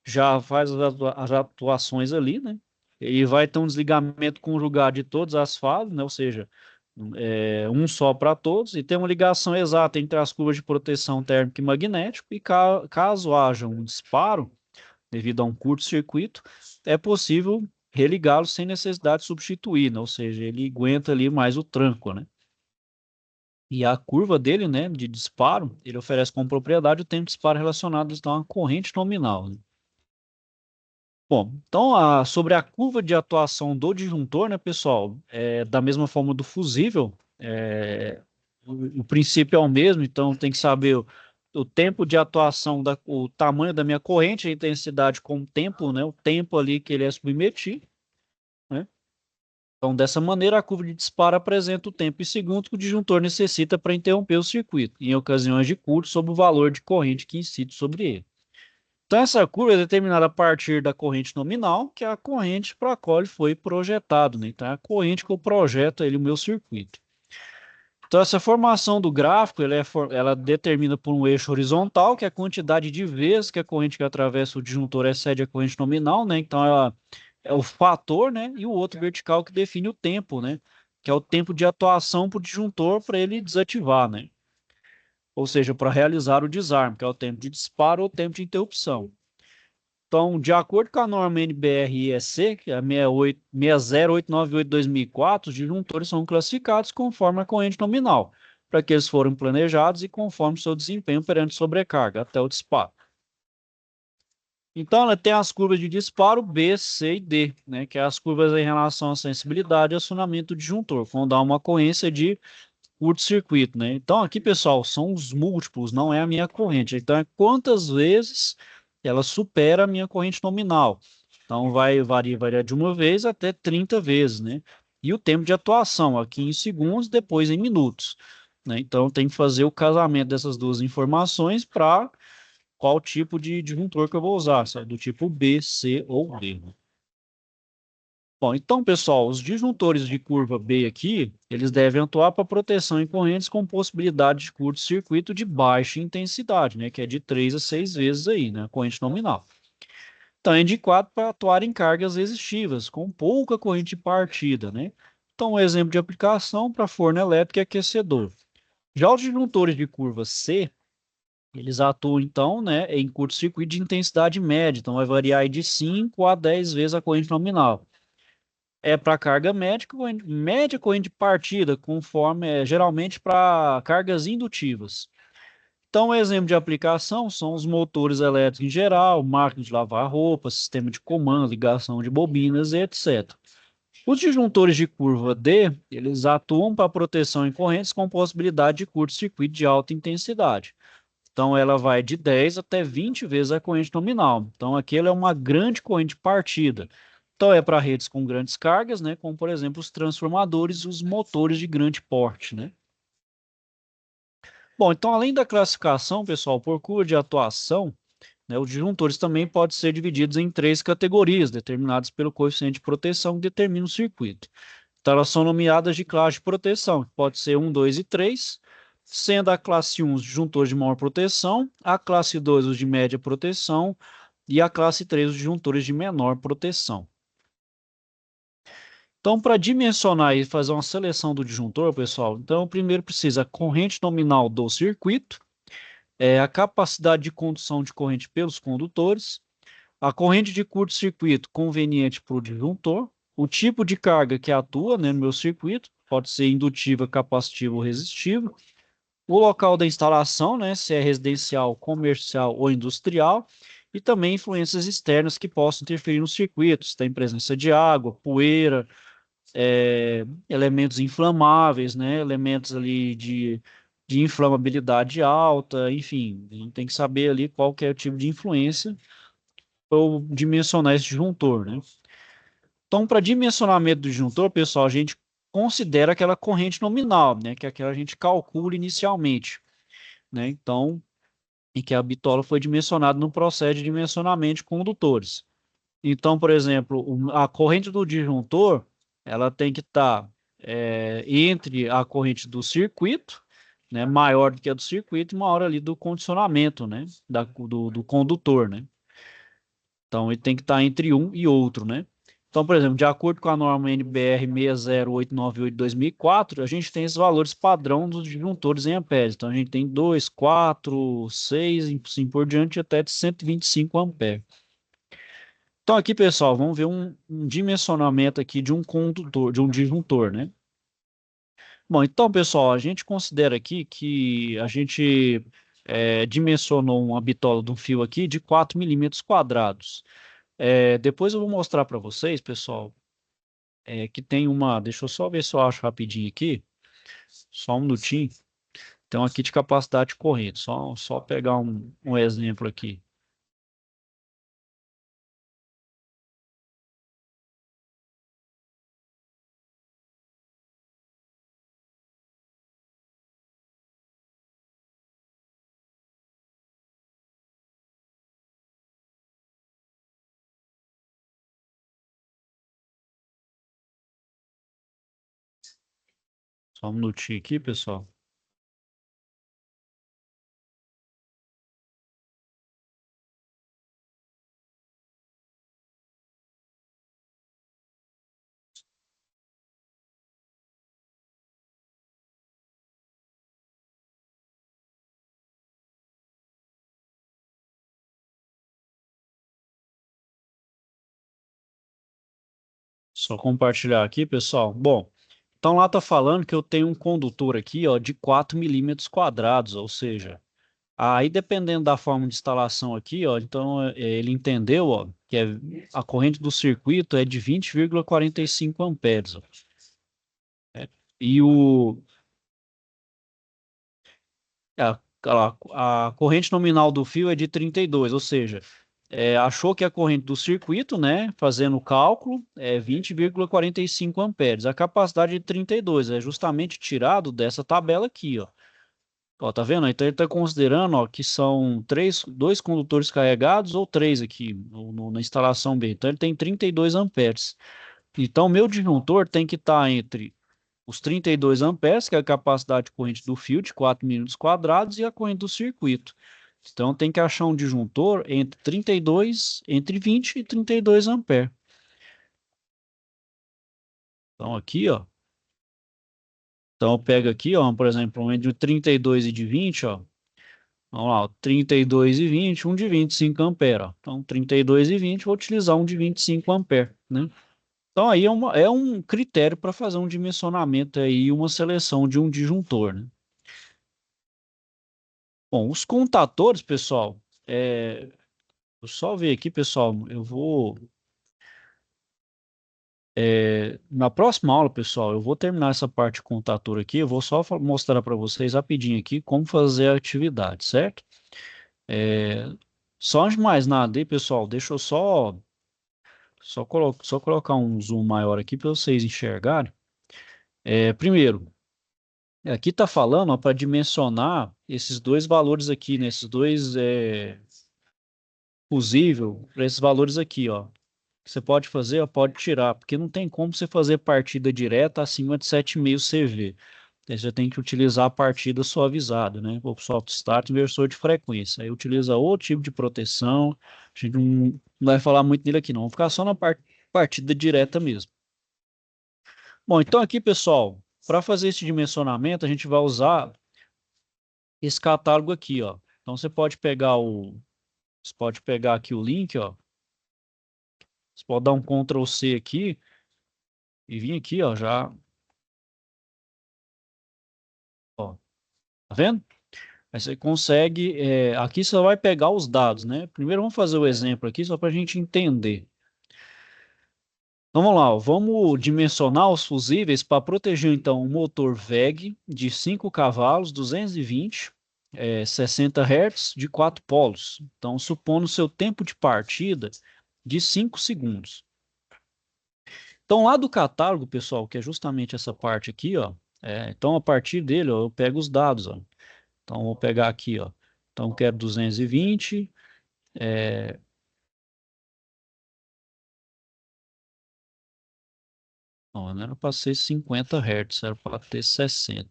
já faz as atuações ali, né? E vai ter um desligamento conjugado de todas as fases, né? Ou seja, um só para todos, e tem uma ligação exata entre as curvas de proteção térmica e magnético, e caso haja um disparo, devido a um curto-circuito, é possível religá-lo sem necessidade de substituir, né? Ou seja, ele aguenta ali mais o tranco, né? E a curva dele, né, de disparo, ele oferece como propriedade o tempo de disparo relacionado a uma corrente nominal, né? Bom, então sobre a curva de atuação do disjuntor, né, pessoal, da mesma forma do fusível, o princípio é o mesmo, então tem que saber o tempo de atuação, o tamanho da minha corrente, a intensidade com o tempo, né, o tempo ali que ele é submetido, né? Então, dessa maneira, a curva de disparo apresenta o tempo em segundos que o disjuntor necessita para interromper o circuito, em ocasiões de curto, sob o valor de corrente que incide sobre ele. Então, essa curva é determinada a partir da corrente nominal, que é a corrente para a qual ele foi projetado, né? Então, é a corrente que eu projeto ele, o meu circuito. Então, essa formação do gráfico, ela determina por um eixo horizontal, que é a quantidade de vezes que a corrente que atravessa o disjuntor excede a corrente nominal, né? Então, ela é o fator, né? E o outro vertical que define o tempo, né? Que é o tempo de atuação para o disjuntor para ele desativar, né? Ou seja, para realizar o desarme, que é o tempo de disparo ou tempo de interrupção. Então, de acordo com a norma NBR-IEC, que é a 60898/2004, os disjuntores são classificados conforme a corrente nominal, para que eles foram planejados e conforme seu desempenho perante sobrecarga, até o disparo. Então, ela tem as curvas de disparo B, C e D, né, que é as curvas em relação à sensibilidade e acionamento do disjuntor, quando há uma ocorrência de curto-circuito, né? Então, aqui, pessoal, são os múltiplos, não é a minha corrente. Então, é quantas vezes ela supera a minha corrente nominal. Então, variar de uma vez até 30 vezes, né? E o tempo de atuação, aqui em segundos, depois em minutos, né? Então, tem que fazer o casamento dessas duas informações para qual tipo de disjuntor que eu vou usar, sabe? Do tipo B, C ou D. Bom, então, pessoal, os disjuntores de curva B aqui, eles devem atuar para proteção em correntes com possibilidade de curto-circuito de baixa intensidade, né, que é de 3 a 6 vezes aí, né, a corrente nominal. Então, é indicado para atuar em cargas resistivas, com pouca corrente de partida, né. Então, um exemplo de aplicação para forno elétrico e aquecedor. Já os disjuntores de curva C, eles atuam, então, né, em curto-circuito de intensidade média, então vai variar aí de 5 a 10 vezes a corrente nominal. É para carga média corrente de partida, conforme geralmente para cargas indutivas. Então, um exemplo de aplicação são os motores elétricos em geral, máquina de lavar roupa, sistema de comando, ligação de bobinas, etc. Os disjuntores de curva D, eles atuam para proteção em correntes com possibilidade de curto-circuito de alta intensidade. Então, ela vai de 10 até 20 vezes a corrente nominal. Então, aquilo é uma grande corrente de partida. Então, é para redes com grandes cargas, né, como, por exemplo, os transformadores e os motores de grande porte, né? Bom, então, além da classificação, pessoal, por curva de atuação, né, os disjuntores também podem ser divididos em três categorias, determinadas pelo coeficiente de proteção que determina o circuito. Então, elas são nomeadas de classe de proteção, que pode ser 1, 2 e 3, sendo a classe 1 os disjuntores de maior proteção, a classe 2 os de média proteção e a classe 3 os disjuntores de menor proteção. Então, para dimensionar e fazer uma seleção do disjuntor, pessoal, então primeiro precisa a corrente nominal do circuito, a capacidade de condução de corrente pelos condutores, a corrente de curto-circuito conveniente para o disjuntor, o tipo de carga que atua, né, no meu circuito, pode ser indutiva, capacitiva ou resistiva, o local da instalação, né, se é residencial, comercial ou industrial, e também influências externas que possam interferir no circuito, se tem presença de água, poeira, elementos inflamáveis, né, elementos ali de inflamabilidade alta, enfim, a gente tem que saber ali qual que é o tipo de influência para dimensionar esse disjuntor, né? Então, para dimensionamento do disjuntor, pessoal, a gente considera aquela corrente nominal, né, que é aquela que a gente calcula inicialmente, né? Então, em que a bitola foi dimensionada no processo de dimensionamento de condutores. Então, por exemplo, a corrente do disjuntor, ela tem que estar entre a corrente do circuito, né, maior do que a do circuito, e maior ali do condicionamento, né, do condutor, né. Então, ele tem que estar entre um e outro, né. Então, por exemplo, de acordo com a norma NBR 60898/2004, a gente tem esses valores padrão dos disjuntores em amperes. Então, a gente tem 2, 4, 6, e assim por diante, até de 125 amperes. Então, aqui, pessoal, vamos ver um dimensionamento aqui de um condutor, de um disjuntor, né? Bom, então, pessoal, a gente considera aqui que a gente dimensionou uma bitola de um fio aqui de 4 milímetros quadrados. Depois eu vou mostrar para vocês, pessoal, que tem uma... Deixa eu só ver se eu acho rapidinho aqui, só um minutinho. Então, aqui de capacidade de corrente, só pegar um exemplo aqui. Só um minutinho aqui, pessoal. Só compartilhar aqui, pessoal. Bom, então lá tá falando que eu tenho um condutor aqui, ó, de 4 milímetros quadrados, ou seja, aí dependendo da forma de instalação aqui, ó, então ele entendeu, ó, que a corrente do circuito é de 20,45 amperes, ó. E a corrente nominal do fio é de 32, ou seja, achou que a corrente do circuito, né, fazendo o cálculo, é 20,45 amperes. A capacidade é de 32 é justamente tirado dessa tabela aqui, ó. Ó, tá vendo? Então ele está considerando, ó, que são dois condutores carregados ou três aqui na instalação B. Então ele tem 32 amperes. Então meu disjuntor tem que estar entre os 32 amperes, que é a capacidade de corrente do fio de 4 milímetros quadrados, e a corrente do circuito. Então tem que achar um disjuntor entre 32, entre 20 e 32 amperes. Então aqui, ó. Então eu pego aqui, ó, por exemplo, um de 32 e de 20, ó. Vamos lá, ó, 32 e 20, um de 25 amperes, ó. Então 32 e 20, vou utilizar um de 25 amperes, né? Então aí é um critério para fazer um dimensionamento aí, uma seleção de um disjuntor, né? Bom, os contatores, pessoal, eu só ver aqui, pessoal, eu vou na próxima aula, pessoal, eu vou terminar essa parte de contator aqui, eu vou só mostrar para vocês rapidinho aqui como fazer a atividade, certo? É, Só antes de mais nada aí, pessoal, deixa eu só colocar um zoom maior aqui para vocês enxergarem. Primeiro, aqui está falando para dimensionar esses dois valores aqui, né? Esses dois fusível para esses valores aqui, ó. Você pode fazer, ó, pode tirar, porque não tem como você fazer partida direta acima de 7,5 CV. Aí você tem que utilizar a partida suavizada, né? O soft start inversor de frequência. Aí utiliza outro tipo de proteção. A gente não vai falar muito nele aqui, não. Vamos ficar só na partida direta mesmo. Bom, então aqui, pessoal, para fazer esse dimensionamento, a gente vai usar esse catálogo aqui, ó. Então você pode pegar aqui o link, ó. Você pode dar um Ctrl C aqui e vir aqui, ó, já, ó. Tá vendo? Aí você consegue, aqui você vai pegar os dados, né? Primeiro vamos fazer o exemplo aqui só para a gente entender. Então, vamos lá, ó, vamos dimensionar os fusíveis para proteger então um motor VEG de 5 cavalos, 220, 60 Hz de 4 polos. Então, supondo o seu tempo de partida de 5 segundos. Então, lá do catálogo, pessoal, que é justamente essa parte aqui, ó, então a partir dele, ó, eu pego os dados, ó. Então, vou pegar aqui, ó. Então, eu quero 220. Não, não era para ser 50 Hz, era para ter 60.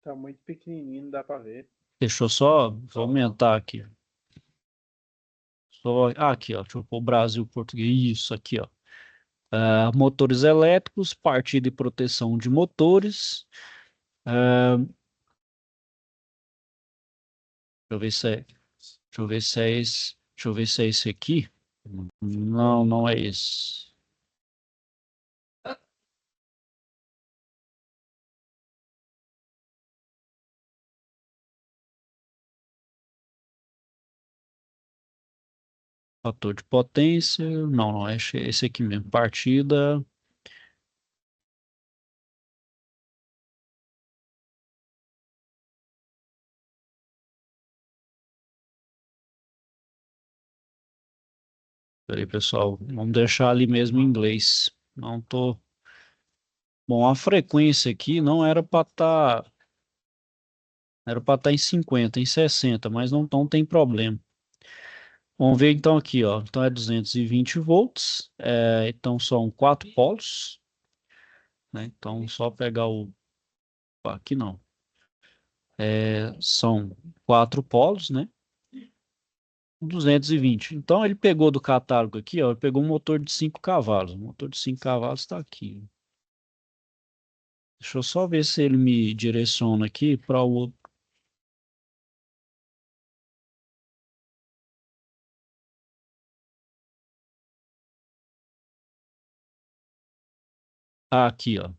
Tá muito pequenininho, não dá pra ver. Deixa eu só, vou aumentar aqui. Aqui, ó, deixa eu pôr Brasil, português, isso aqui, ó. Motores elétricos, partida e proteção de motores. Deixa eu ver se é, deixa eu ver se é esse, deixa eu ver se é esse aqui. Não, não é esse. Fator de potência, não, não é esse aqui mesmo. Partida. Peraí, pessoal, vamos deixar ali mesmo em inglês. Não tô. Bom, a frequência aqui não era para estar. Era para estar em 50, em 60, mas não tem problema. Vamos ver então aqui, ó. Então é 220 volts. Então são 4 polos, né? Então só pegar o... Aqui não. São 4 polos, né? 220. Então ele pegou do catálogo aqui, ó. Ele pegou um motor de 5 cavalos. O motor de 5 cavalos está aqui. Deixa eu só ver se ele me direciona aqui para o outro. Aqui, ó.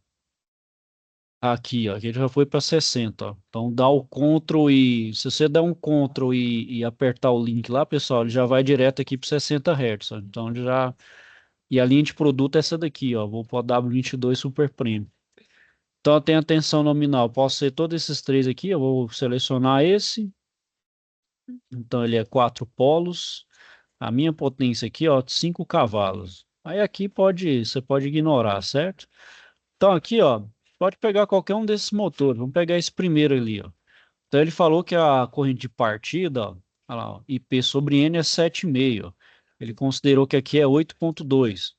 Aqui, ó. Aqui ele já foi para 60, ó. Então dá o Ctrl e... Se você der um Ctrl e apertar o link lá, pessoal, ele já vai direto aqui para 60 Hz, ó. Então ele já... E a linha de produto é essa daqui, ó. Vou para o W22 Super Premium. Então tem a tensão nominal. Posso ser todos esses três aqui. Eu vou selecionar esse. Então ele é 4 polos. A minha potência aqui, ó, 5 cavalos. Aí aqui você pode ignorar, certo? Então aqui, ó, pode pegar qualquer um desses motores. Vamos pegar esse primeiro ali, ó. Então ele falou que a corrente de partida, ó, olha lá, ó, IP sobre N é 7,5. Ó. Ele considerou que aqui é 8,2.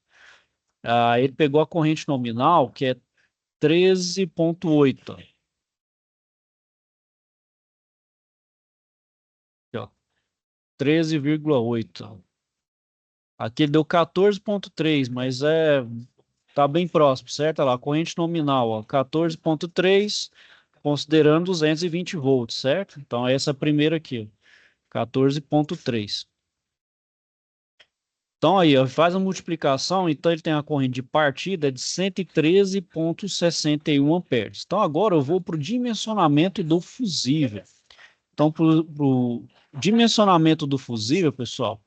Ele pegou a corrente nominal, que é 13,8. 13,8. Aqui ele deu 14,3, mas tá bem próximo, certo? Olha lá, corrente nominal, ó, 14,3, considerando 220 volts, certo? Então essa primeira aqui, 14,3. Então aí, ó, faz a multiplicação, então ele tem a corrente de partida de 113,61 amperes. Então agora eu vou para o dimensionamento do fusível. Então, para o dimensionamento do fusível, pessoal,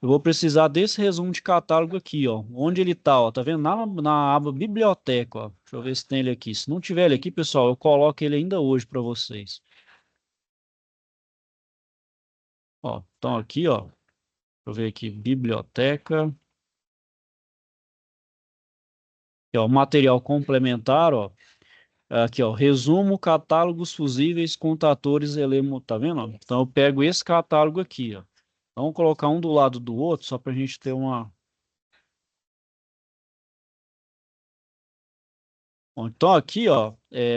eu vou precisar desse resumo de catálogo aqui, ó. Onde ele tá, ó. Tá vendo? Na aba biblioteca, ó. Deixa eu ver se tem ele aqui. Se não tiver ele aqui, pessoal, eu coloco ele ainda hoje para vocês. Ó, então aqui, ó. Deixa eu ver aqui, biblioteca. Aqui, ó, material complementar, ó. Aqui, ó, resumo catálogos fusíveis com tratores Elemo, tá vendo? Ó? Então eu pego esse catálogo aqui, ó. Vamos colocar um do lado do outro, só para a gente ter uma... Bom, então aqui, ó,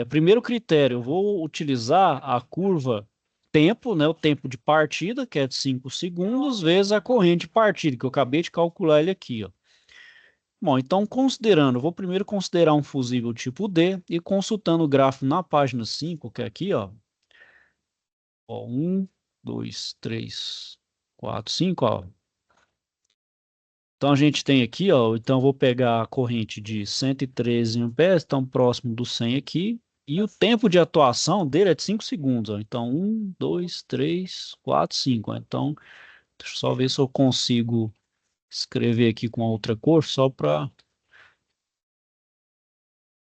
primeiro critério, eu vou utilizar a curva tempo, né, o tempo de partida, que é de 5 segundos, vezes a corrente de partida, que eu acabei de calcular ele aqui, ó. Bom, então considerando, eu vou primeiro considerar um fusível tipo D e consultando o gráfico na página 5, que é aqui, ó. 1, 2, 3, 4, 5, ó. Então a gente tem aqui, ó, então eu vou pegar a corrente de 113 amperes, tão próximo do 100 aqui, e o tempo de atuação dele é de 5 segundos, ó. Então 1, 2, 3, 4, 5, ó. Então deixa eu só ver se eu consigo escrever aqui com outra cor, só para...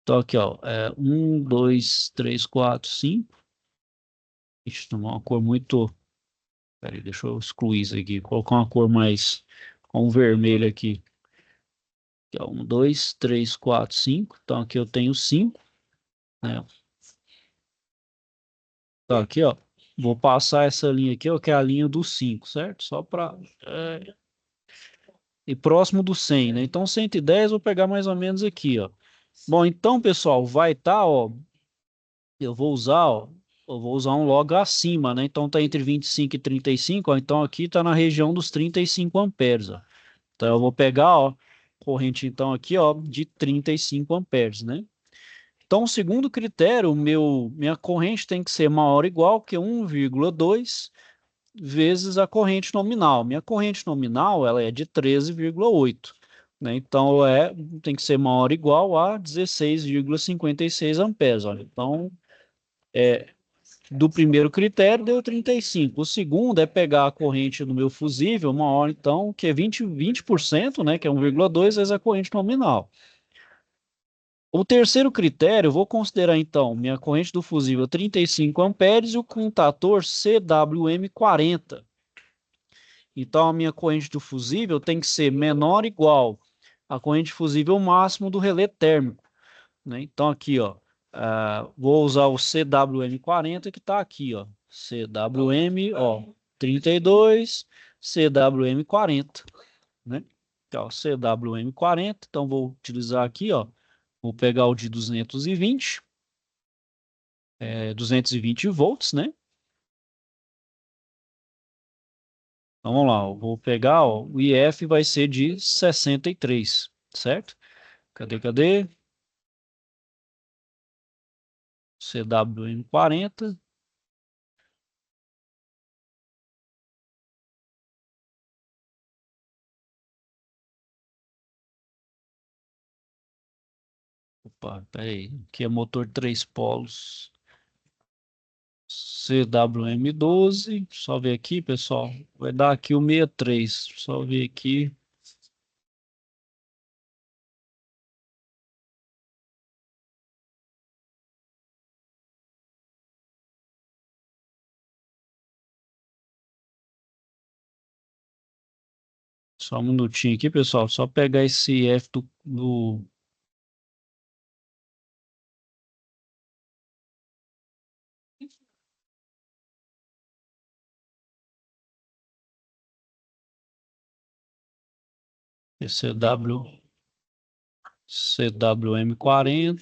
Então aqui, ó, 1, 2, 3, 4, 5. Ixi, tomar uma cor muito... Peraí, deixa eu excluir isso aqui, colocar uma cor mais... com vermelho aqui. 1, 2, 3, 4, 5. Então aqui eu tenho 5, né? Então aqui, ó. Vou passar essa linha aqui, ó, que é a linha do 5, certo? Só para... e próximo do 100, né? Então 110 vou pegar mais ou menos aqui, ó. Bom, então, pessoal, vai estar, ó... Eu vou usar, ó... Eu vou usar um log acima, né? Então tá entre 25 e 35, ó. Então aqui tá na região dos 35 amperes, ó. Então eu vou pegar, ó... Corrente, então, aqui, ó, de 35 amperes, né? Então, o segundo critério, minha corrente tem que ser maior ou igual que 1,2 vezes a corrente nominal. Minha corrente nominal ela é de 13,8, né? Então, tem que ser maior ou igual a 16,56 amperes. Olha. Então, do primeiro critério deu 35. O segundo é pegar a corrente do meu fusível maior, então, que é 20%, né? Que é 1,2 vezes a corrente nominal. O terceiro critério, eu vou considerar então minha corrente do fusível 35 amperes e o contator CWM40. Então a minha corrente do fusível tem que ser menor ou igual à corrente fusível máximo do relé térmico, né? Então aqui, ó, Vou usar o CWM40 que está aqui, ó. CWM, ó, 32, CWM40, né? Então, CWM40, então vou utilizar aqui, ó. Vou pegar o de 220, 220 volts, né? Então, vamos lá, eu vou pegar, ó, o IF vai ser de 63, certo? Cadê? CWM40. Opa, peraí. Aqui é motor 3 polos. CWM12. Só ver aqui, pessoal. Vai dar aqui o 63. Só ver aqui. Só um minutinho aqui, pessoal. Só pegar esse F do. CWM40.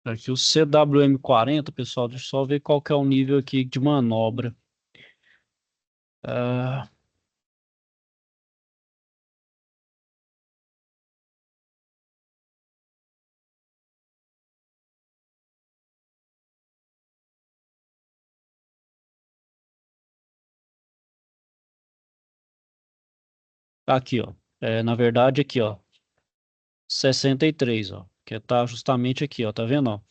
Aqui o CWM40, pessoal. Deixa eu só ver qual que é o nível aqui de manobra. Ah, aqui, ó. Na verdade, aqui, ó. 63, ó. Que tá justamente aqui, ó. Tá vendo, ó?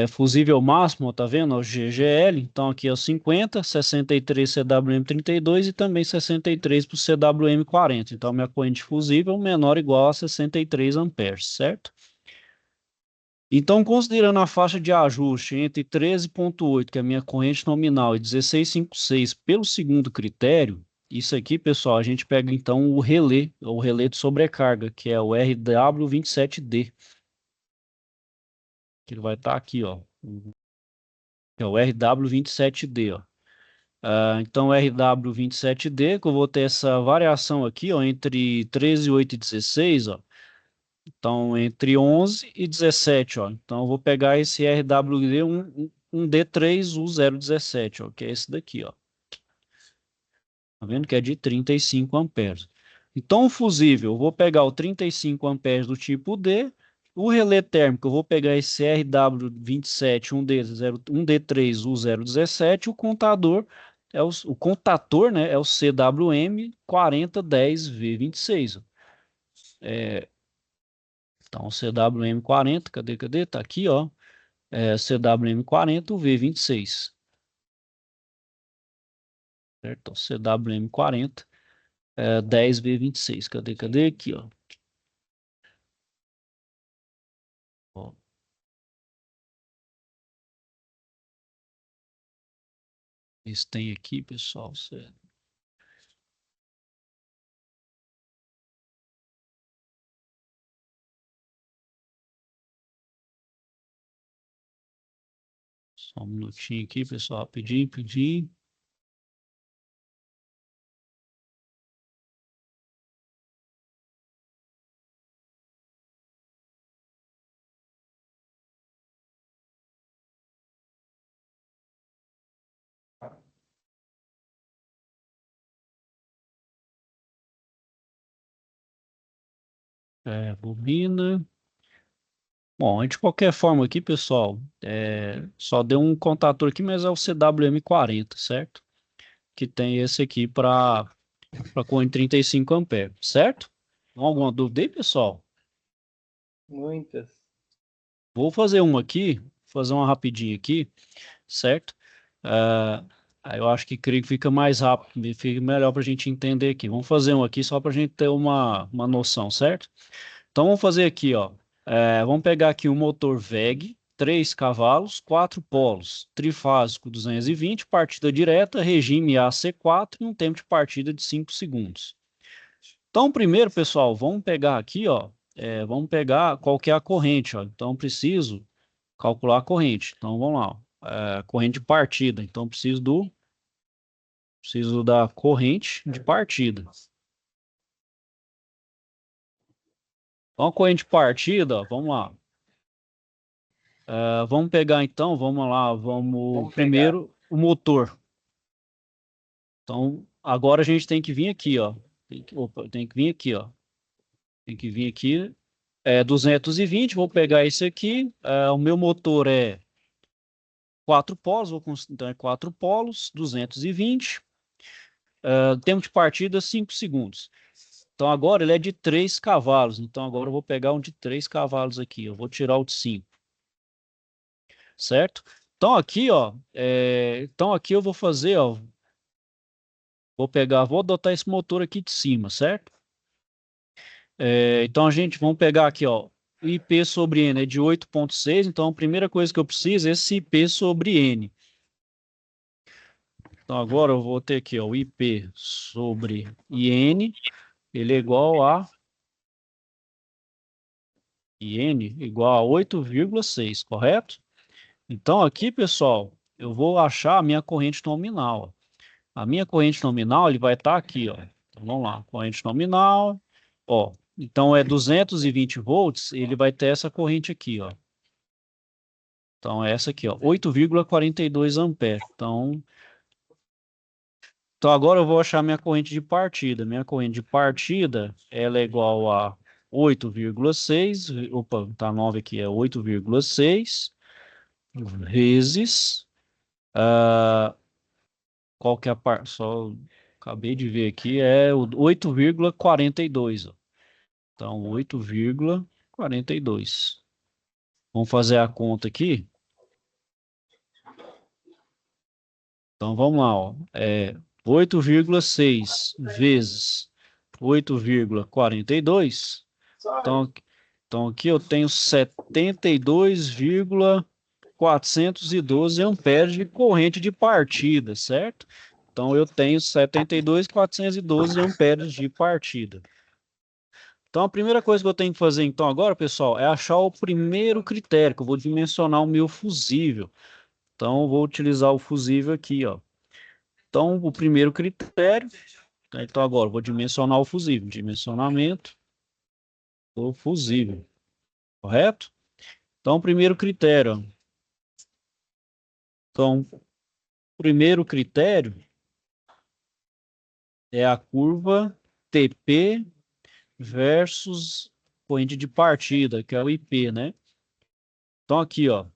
Fusível máximo, ó, tá vendo? O GGL. Então aqui é o 50, 63 CWM32 e também 63 para o CWM40. Então minha corrente fusível menor ou igual a 63 amperes, certo? Então, considerando a faixa de ajuste entre 13,8, que é a minha corrente nominal, e 16,56 pelo segundo critério, isso aqui, pessoal, a gente pega então o relé de sobrecarga, que é o RW27D, que ele vai estar aqui, ó. É o RW27D, ó. Então, RW27D, que eu vou ter essa variação aqui, ó, entre 13,8 e 16, ó. Então, entre 11 e 17, ó. Então, eu vou pegar esse RWD, um D3U017, ó, que é esse daqui, ó. Tá vendo que é de 35 amperes. Então, o fusível, eu vou pegar o 35 amperes do tipo D. O relé térmico, eu vou pegar esse RW27, um D3U017. O contador, o contator, né, é o CWM 4010V26. Então, CWM40, cadê? Tá aqui, ó. CWM40, o V26. Certo? CWM40, 10V26. Cadê? Aqui, ó. Ó, esse tem aqui, pessoal. Só um minutinho aqui, pessoal. Rapidinho. Bobina. Bom, de qualquer forma aqui, pessoal, só deu um contator aqui, mas é o CWM40, certo? Que tem esse aqui para corrente 35 amperes, certo? Alguma dúvida aí, pessoal? Muitas. Vou fazer uma aqui, fazer uma rapidinha aqui, certo? Aí eu acho que creio que fica mais rápido, fica melhor para a gente entender aqui. Vamos fazer um aqui só para a gente ter uma noção, certo? Então vamos fazer aqui, ó. Vamos pegar aqui o motor VEG, 3 cavalos, 4 polos, trifásico 220, partida direta, regime AC4 e um tempo de partida de 5 segundos. Então, primeiro, pessoal, vamos pegar aqui, ó, vamos pegar qual que é a corrente, ó. Então, preciso calcular a corrente. Então, vamos lá, ó. Corrente de partida. Então, preciso da corrente de partida. Então, a corrente de partida, ó, vamos lá. Vamos pegar então, vamos lá, vamos primeiro o motor. Então, agora a gente tem que vir aqui, ó. Tem que vir aqui, ó. Tem que vir aqui. 220, vou pegar esse aqui. O meu motor é 4 polos, então é 4 polos, 220. Tempo de partida 5 segundos. Então agora ele é de 3 cavalos. Então agora eu vou pegar um de 3 cavalos aqui. Eu vou tirar o de 5. Certo? Então aqui, ó. Então aqui eu vou fazer, ó. Vou adotar esse motor aqui de cima, certo? Então vamos pegar aqui, ó. IP sobre N é de 8,6. Então a primeira coisa que eu preciso é esse IP sobre N. Então agora eu vou ter aqui, ó, o IP sobre IN, ele é igual a IN igual a 8,6, correto? Então aqui, pessoal, eu vou achar a minha corrente nominal. A minha corrente nominal, ele vai estar aqui, ó. Então, vamos lá, corrente nominal, ó. Então é 220 volts, ele vai ter essa corrente aqui, ó. Então é essa aqui, ó, 8,42 amperes. Então agora eu vou achar minha corrente de partida. Minha corrente de partida, ela é igual a 8,6, opa, tá 9 aqui, é 8,6 vezes, qual que é a parte, só acabei de ver aqui, é o 8,42, ó. Então 8,42. Vamos fazer a conta aqui? Então vamos lá, ó. 8,6 vezes 8,42. Então aqui eu tenho 72,412 amperes de corrente de partida, certo? Então eu tenho 72,412 amperes de partida. Então a primeira coisa que eu tenho que fazer então agora, pessoal, é achar o primeiro critério, que eu vou dimensionar o meu fusível. Então eu vou utilizar o fusível aqui, ó. Então o primeiro critério, então agora eu vou dimensionar o fusível, dimensionamento do fusível, correto? Então o primeiro critério, então o primeiro critério é a curva TP versus corrente de partida, que é o IP, né? Então aqui, ó.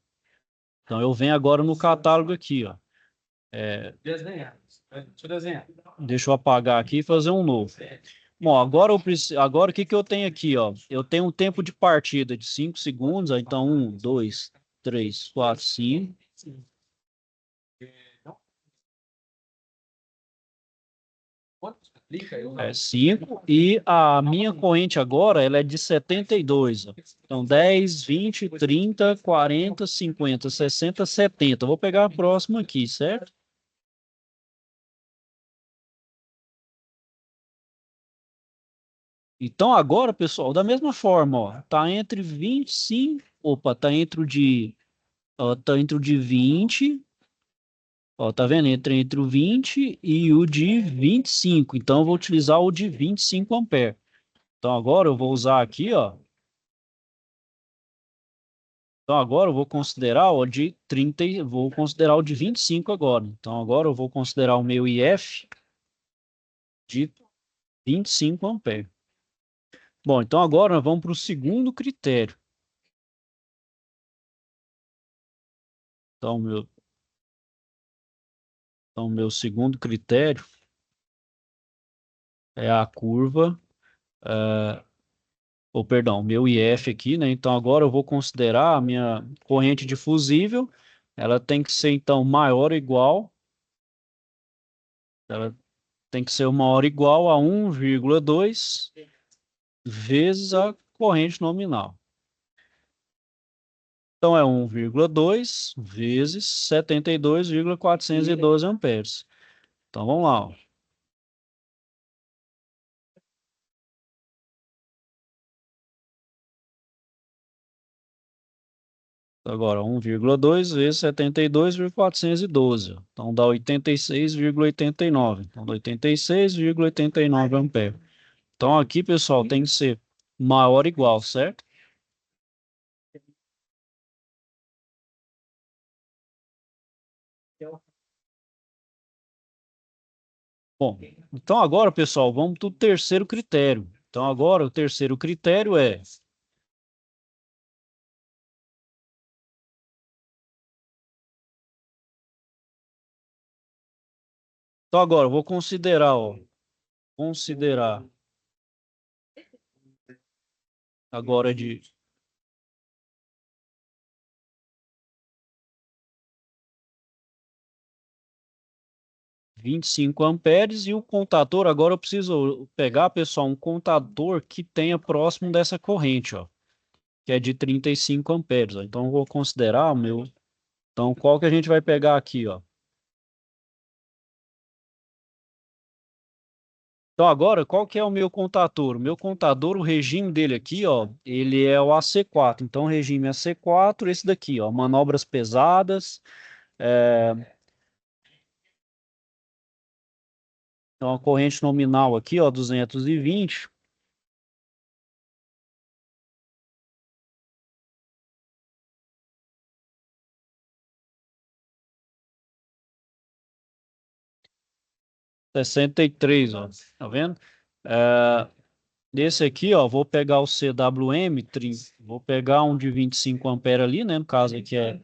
Então eu venho agora no catálogo aqui, ó. Desenhar. Deixa eu desenhar. Deixa eu apagar aqui e fazer um novo. Bom, agora o que que eu tenho aqui, ó? Eu tenho um tempo de partida de 5 segundos, ó, então 1, 2, 3, 4, 5. Clica aí. 5. E a minha corrente agora, ela é de 72. Ó. Então 10, 20, 30, 40, 50, 60, 70. Eu vou pegar a próxima aqui, certo? Então agora, pessoal, da mesma forma, ó, tá entre 25, opa, tá entre o de 20, ó, tá vendo? Entre o 20 e o de 25. Então eu vou utilizar o de 25 amperes. Então agora eu vou usar aqui, ó. Então agora eu vou considerar o de 30, vou considerar o de 25 agora. Então agora eu vou considerar o meu IF de 25 amperes. Bom, então agora nós vamos para o segundo critério. Então meu segundo critério é a curva, ou perdão, meu IF aqui, né? Então agora eu vou considerar a minha corrente de fusível, ela tem que ser então maior ou igual, ela tem que ser maior ou igual a 1,2 vezes a corrente nominal. Então, é 1,2 vezes 72,412 amperes. Então, vamos lá, ó. Agora, 1,2 vezes 72,412. Então, dá 86,89. Então, dá 86,89 amperes. Então, aqui, pessoal, tem que ser maior ou igual, certo? Bom, então agora, pessoal, vamos para o terceiro critério. Então, agora, o terceiro critério é... Então, agora, eu vou considerar, ó. Considerar agora de 25 amperes e o contador, agora eu preciso pegar, pessoal, um contador que tenha próximo dessa corrente, ó, que é de 35 amperes, ó. Então eu vou considerar o meu. Então qual que a gente vai pegar aqui, ó? Então agora, qual que é o meu contador? O meu contador, o regime dele aqui, ó, ele é o AC4. Então o regime AC4, esse daqui, ó, manobras pesadas, então a corrente nominal aqui, ó, 220. Sessenta e três, ó, tá vendo? Desse aqui, ó, vou pegar o CWM, vou pegar um de 25 amperes ali, né? No caso aqui é...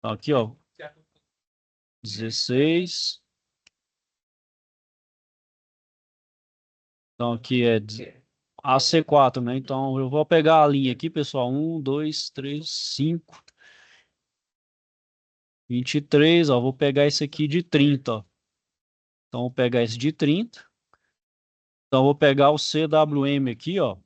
Aqui, ó, 16. Então aqui é AC4, né? Então eu vou pegar a linha aqui, pessoal. 1, 2, 3, 5, 23, ó. Vou pegar esse aqui de 30, ó. Então vou pegar esse de 30. Então vou pegar o CWM aqui, ó.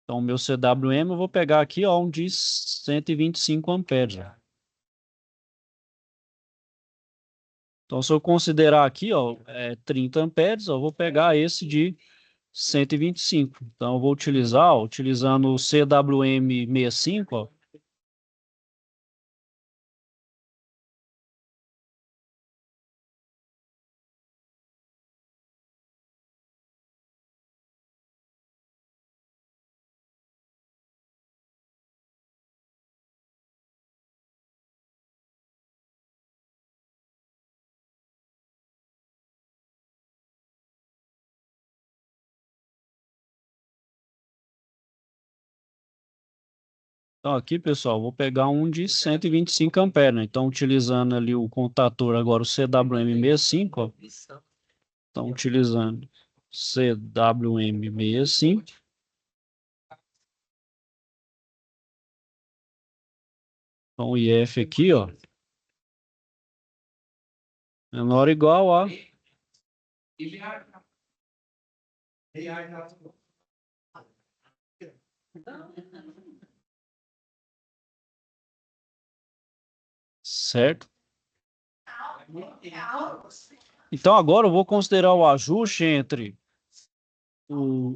Então o meu CWM eu vou pegar aqui, ó, um de 125 amperes, ó. Então, se eu considerar aqui, ó, 30 amperes, eu vou pegar esse de 125. Então, eu vou utilizar, ó, utilizando o CWM65, ó. Então, aqui, pessoal, vou pegar um de 125 amperes, né? Então, utilizando ali o contador agora, o CWM65, ó. Então, utilizando CWM65. Então, o IF aqui, ó, menor ou igual a... Certo? Então, agora eu vou considerar o ajuste entre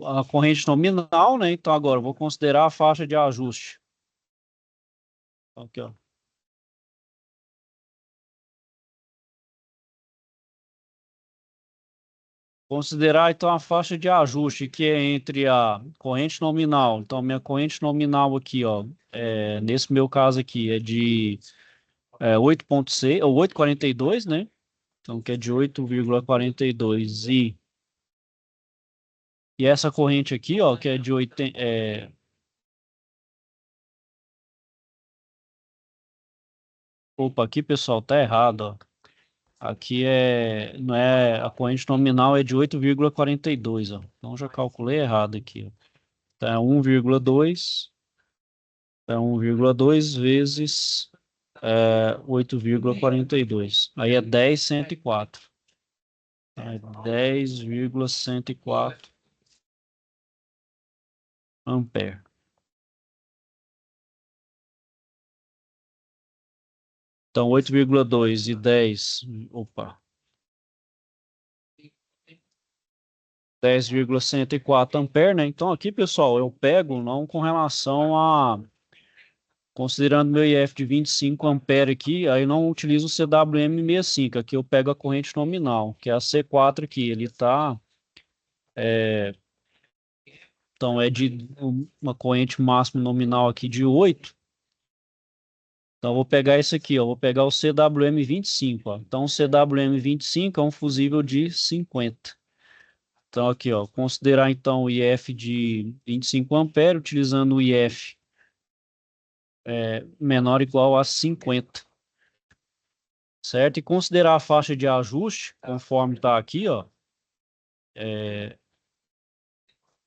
a corrente nominal, né? Então, agora eu vou considerar a faixa de ajuste. Então, aqui, ó. Considerar, então, a faixa de ajuste, que é entre a corrente nominal. Então, minha corrente nominal aqui, ó, nesse meu caso aqui, é de 8,6, ou 8,42, né? Então, que é de 8,42. E essa corrente aqui, ó, que é de 80... Opa, aqui, pessoal, tá errado, ó. Aqui não é, a corrente nominal é de 8,42, ó. Então já calculei errado aqui, ó. Então é 1,2, é 1,2 vezes 8,42. Aí é 10,104. É 10,104 ampere. Então, 8,2 e 10, opa, 10,104 ampere, né? Então, aqui, pessoal, eu pego não com relação a, considerando meu IF de 25 ampere aqui, aí eu não utilizo o CWM65, aqui eu pego a corrente nominal, que é a C4 aqui, ele tá, então é de uma corrente máxima nominal aqui de 8. Então, eu vou pegar esse aqui, ó. Vou pegar o CWM25, ó. Então, o CWM25 é um fusível de 50. Então, aqui, ó. Considerar, então, o IF de 25 ampere, utilizando o IF menor ou igual a 50. Certo? E considerar a faixa de ajuste, conforme está aqui, ó.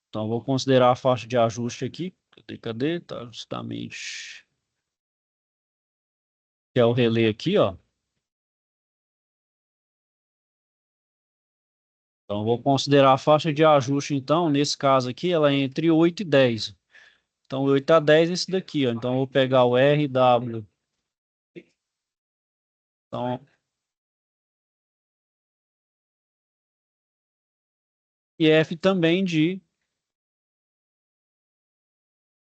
Então, vou considerar a faixa de ajuste aqui. Cadê? Tá justamente... Que é o relé aqui, ó. Então, vou considerar a faixa de ajuste, então, nesse caso aqui, ela é entre 8 e 10. Então, 8 a 10 é esse daqui, ó. Então, eu vou pegar o RW. Então, e F também de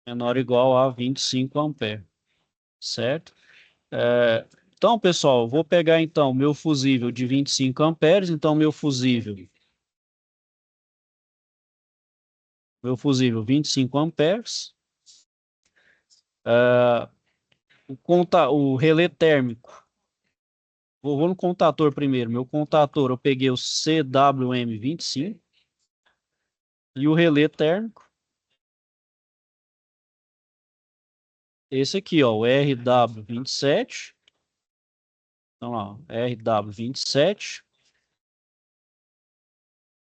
menor ou igual a 25 ampere, certo? Então, pessoal, eu vou pegar, então, meu fusível de 25 amperes. Então, meu fusível 25 amperes. O relé térmico. Vou no contator primeiro. Meu contator, eu peguei o CWM25. E o relé térmico, esse aqui, ó, o RW27. Então, ó, RW27,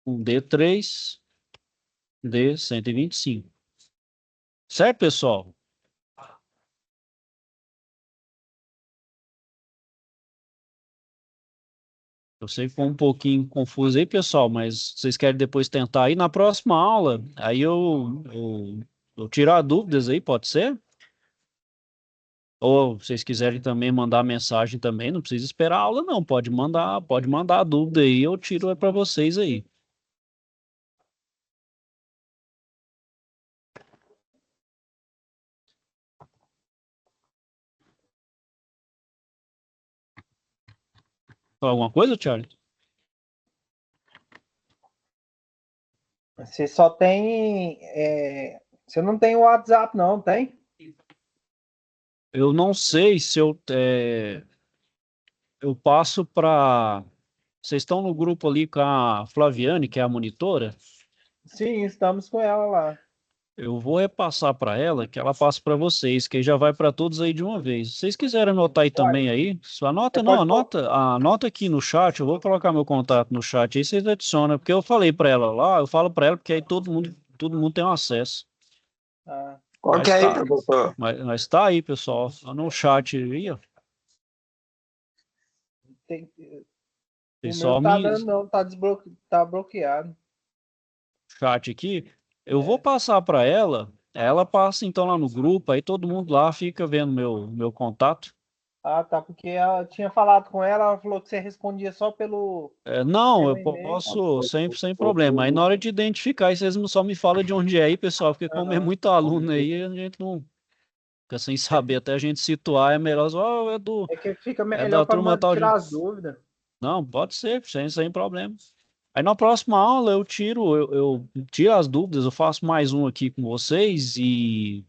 um D3, D125. Certo, pessoal? Eu sei que foi um pouquinho confuso aí, pessoal, mas vocês querem depois tentar aí na próxima aula, aí eu tiro as dúvidas aí, pode ser? Ou vocês quiserem também mandar mensagem também, não precisa esperar a aula não, pode mandar a dúvida aí, eu tiro para vocês aí. Alguma coisa, Charlie? Você só tem. Você não tem o WhatsApp, não, tem? Eu não sei se eu passo para... Vocês estão no grupo ali com a Flaviane, que é a monitora? Sim, estamos com ela lá. Eu vou repassar para ela, que ela passa para vocês, que aí já vai para todos aí de uma vez. Se vocês quiserem anotar aí também aí, só anota, Você não, pode pôr. anota aqui no chat, eu vou colocar meu contato no chat aí, vocês adicionam, porque eu falei para ela lá, eu falo para ela, porque aí todo mundo tem um acesso. Ah, Qual que Mas é aí, tá, professor? mas tá aí, pessoal, tá no chat aí, ó. tem- o Vocês meu só tá me dando, não, tá bloqueado. chat aqui, eu vou É. passar para ela passa então lá no grupo, aí todo mundo lá fica vendo meu contato. Ah, tá, porque ela tinha falado com ela, ela falou que você respondia só Não, eu pelo e-mail. posso sem problema. Aí na hora de identificar, aí vocês só me falam de onde é aí, pessoal, porque como é Aham. muito aluno aí, a gente não fica sem saber. Até a gente situar é melhor, só, É que fica é melhor da para turma tal de... tirar as dúvidas. Não, pode ser, sem problema. Aí na próxima aula eu tiro as dúvidas, eu faço mais um aqui com vocês e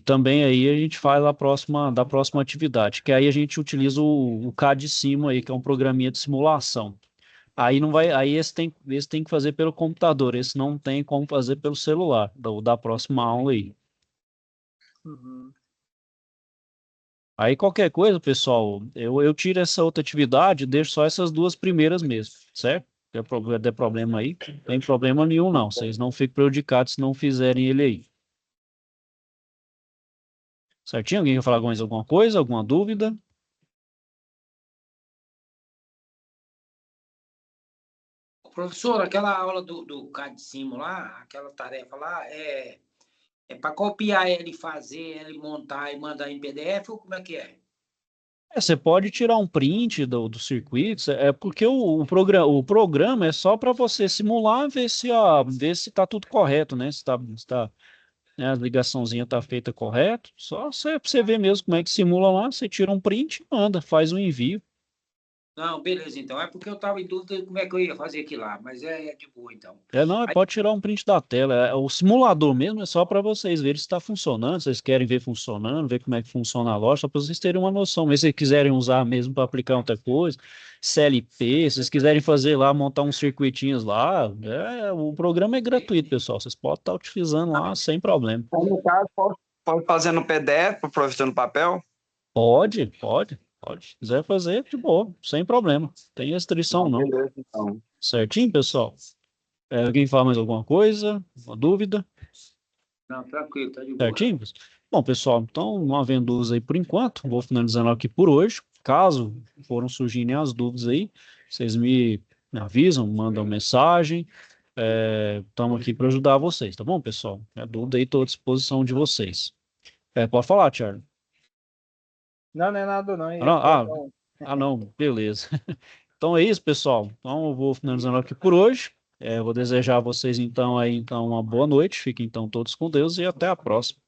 também aí a gente faz da próxima atividade, que aí a gente utiliza o CAD de cima aí, que é um programinha de simulação. Aí não vai, aí esse tem que fazer pelo computador, esse não tem como fazer pelo celular, da próxima aula aí. Uhum. Aí qualquer coisa, pessoal, eu tiro essa outra atividade, deixo só essas duas primeiras mesmo, certo? Der problema aí, não tem problema nenhum não, vocês não ficam prejudicados se não fizerem ele aí. Certinho? Alguém quer falar mais alguma coisa, alguma dúvida? Professor, aquela aula do CAD de cima lá, aquela tarefa lá, é para copiar ele, fazer, ele montar e mandar em PDF ou como é que é? Você pode tirar um print do circuito, porque o programa é só para você simular, ver se tá tudo correto, né? Se tá, né, a ligaçãozinha tá feita correto. Só você ver mesmo como é que simula lá, você tira um print e manda, faz um envio. Não, beleza, então. É porque eu estava em dúvida de como é que eu ia fazer aquilo lá, mas é de boa, então. Não, pode tirar um print da tela. O simulador mesmo é só para vocês verem se está funcionando. Vocês querem ver funcionando, ver como é que funciona a loja, só para vocês terem uma noção. Mas se vocês quiserem usar mesmo para aplicar outra coisa, CLP, se vocês quiserem fazer lá, montar uns circuitinhos lá, o programa é gratuito, pessoal. Vocês podem estar utilizando lá sem problema. Então, no caso, pode fazer no PDF, para o professor no papel? Pode. Se quiser fazer, de boa, sem problema. Tem restrição não. Beleza, então. Certinho, pessoal? Alguém fala mais alguma coisa? Uma dúvida? Não, tranquilo, tá de boa. Certinho? Bom, pessoal, então não havendo dúvidas aí por enquanto, vou finalizando aqui por hoje. Caso foram surgirem as dúvidas aí, vocês me avisam, mandam mensagem. Estamos aqui para ajudar vocês, tá bom, pessoal? A dúvida aí, estou à disposição de vocês. Pode falar, Thiago. Não, não é nada, não. Não, beleza. Então é isso, pessoal. Então eu vou finalizando aqui por hoje. Vou desejar a vocês então uma boa noite. Fiquem então todos com Deus e até a próxima.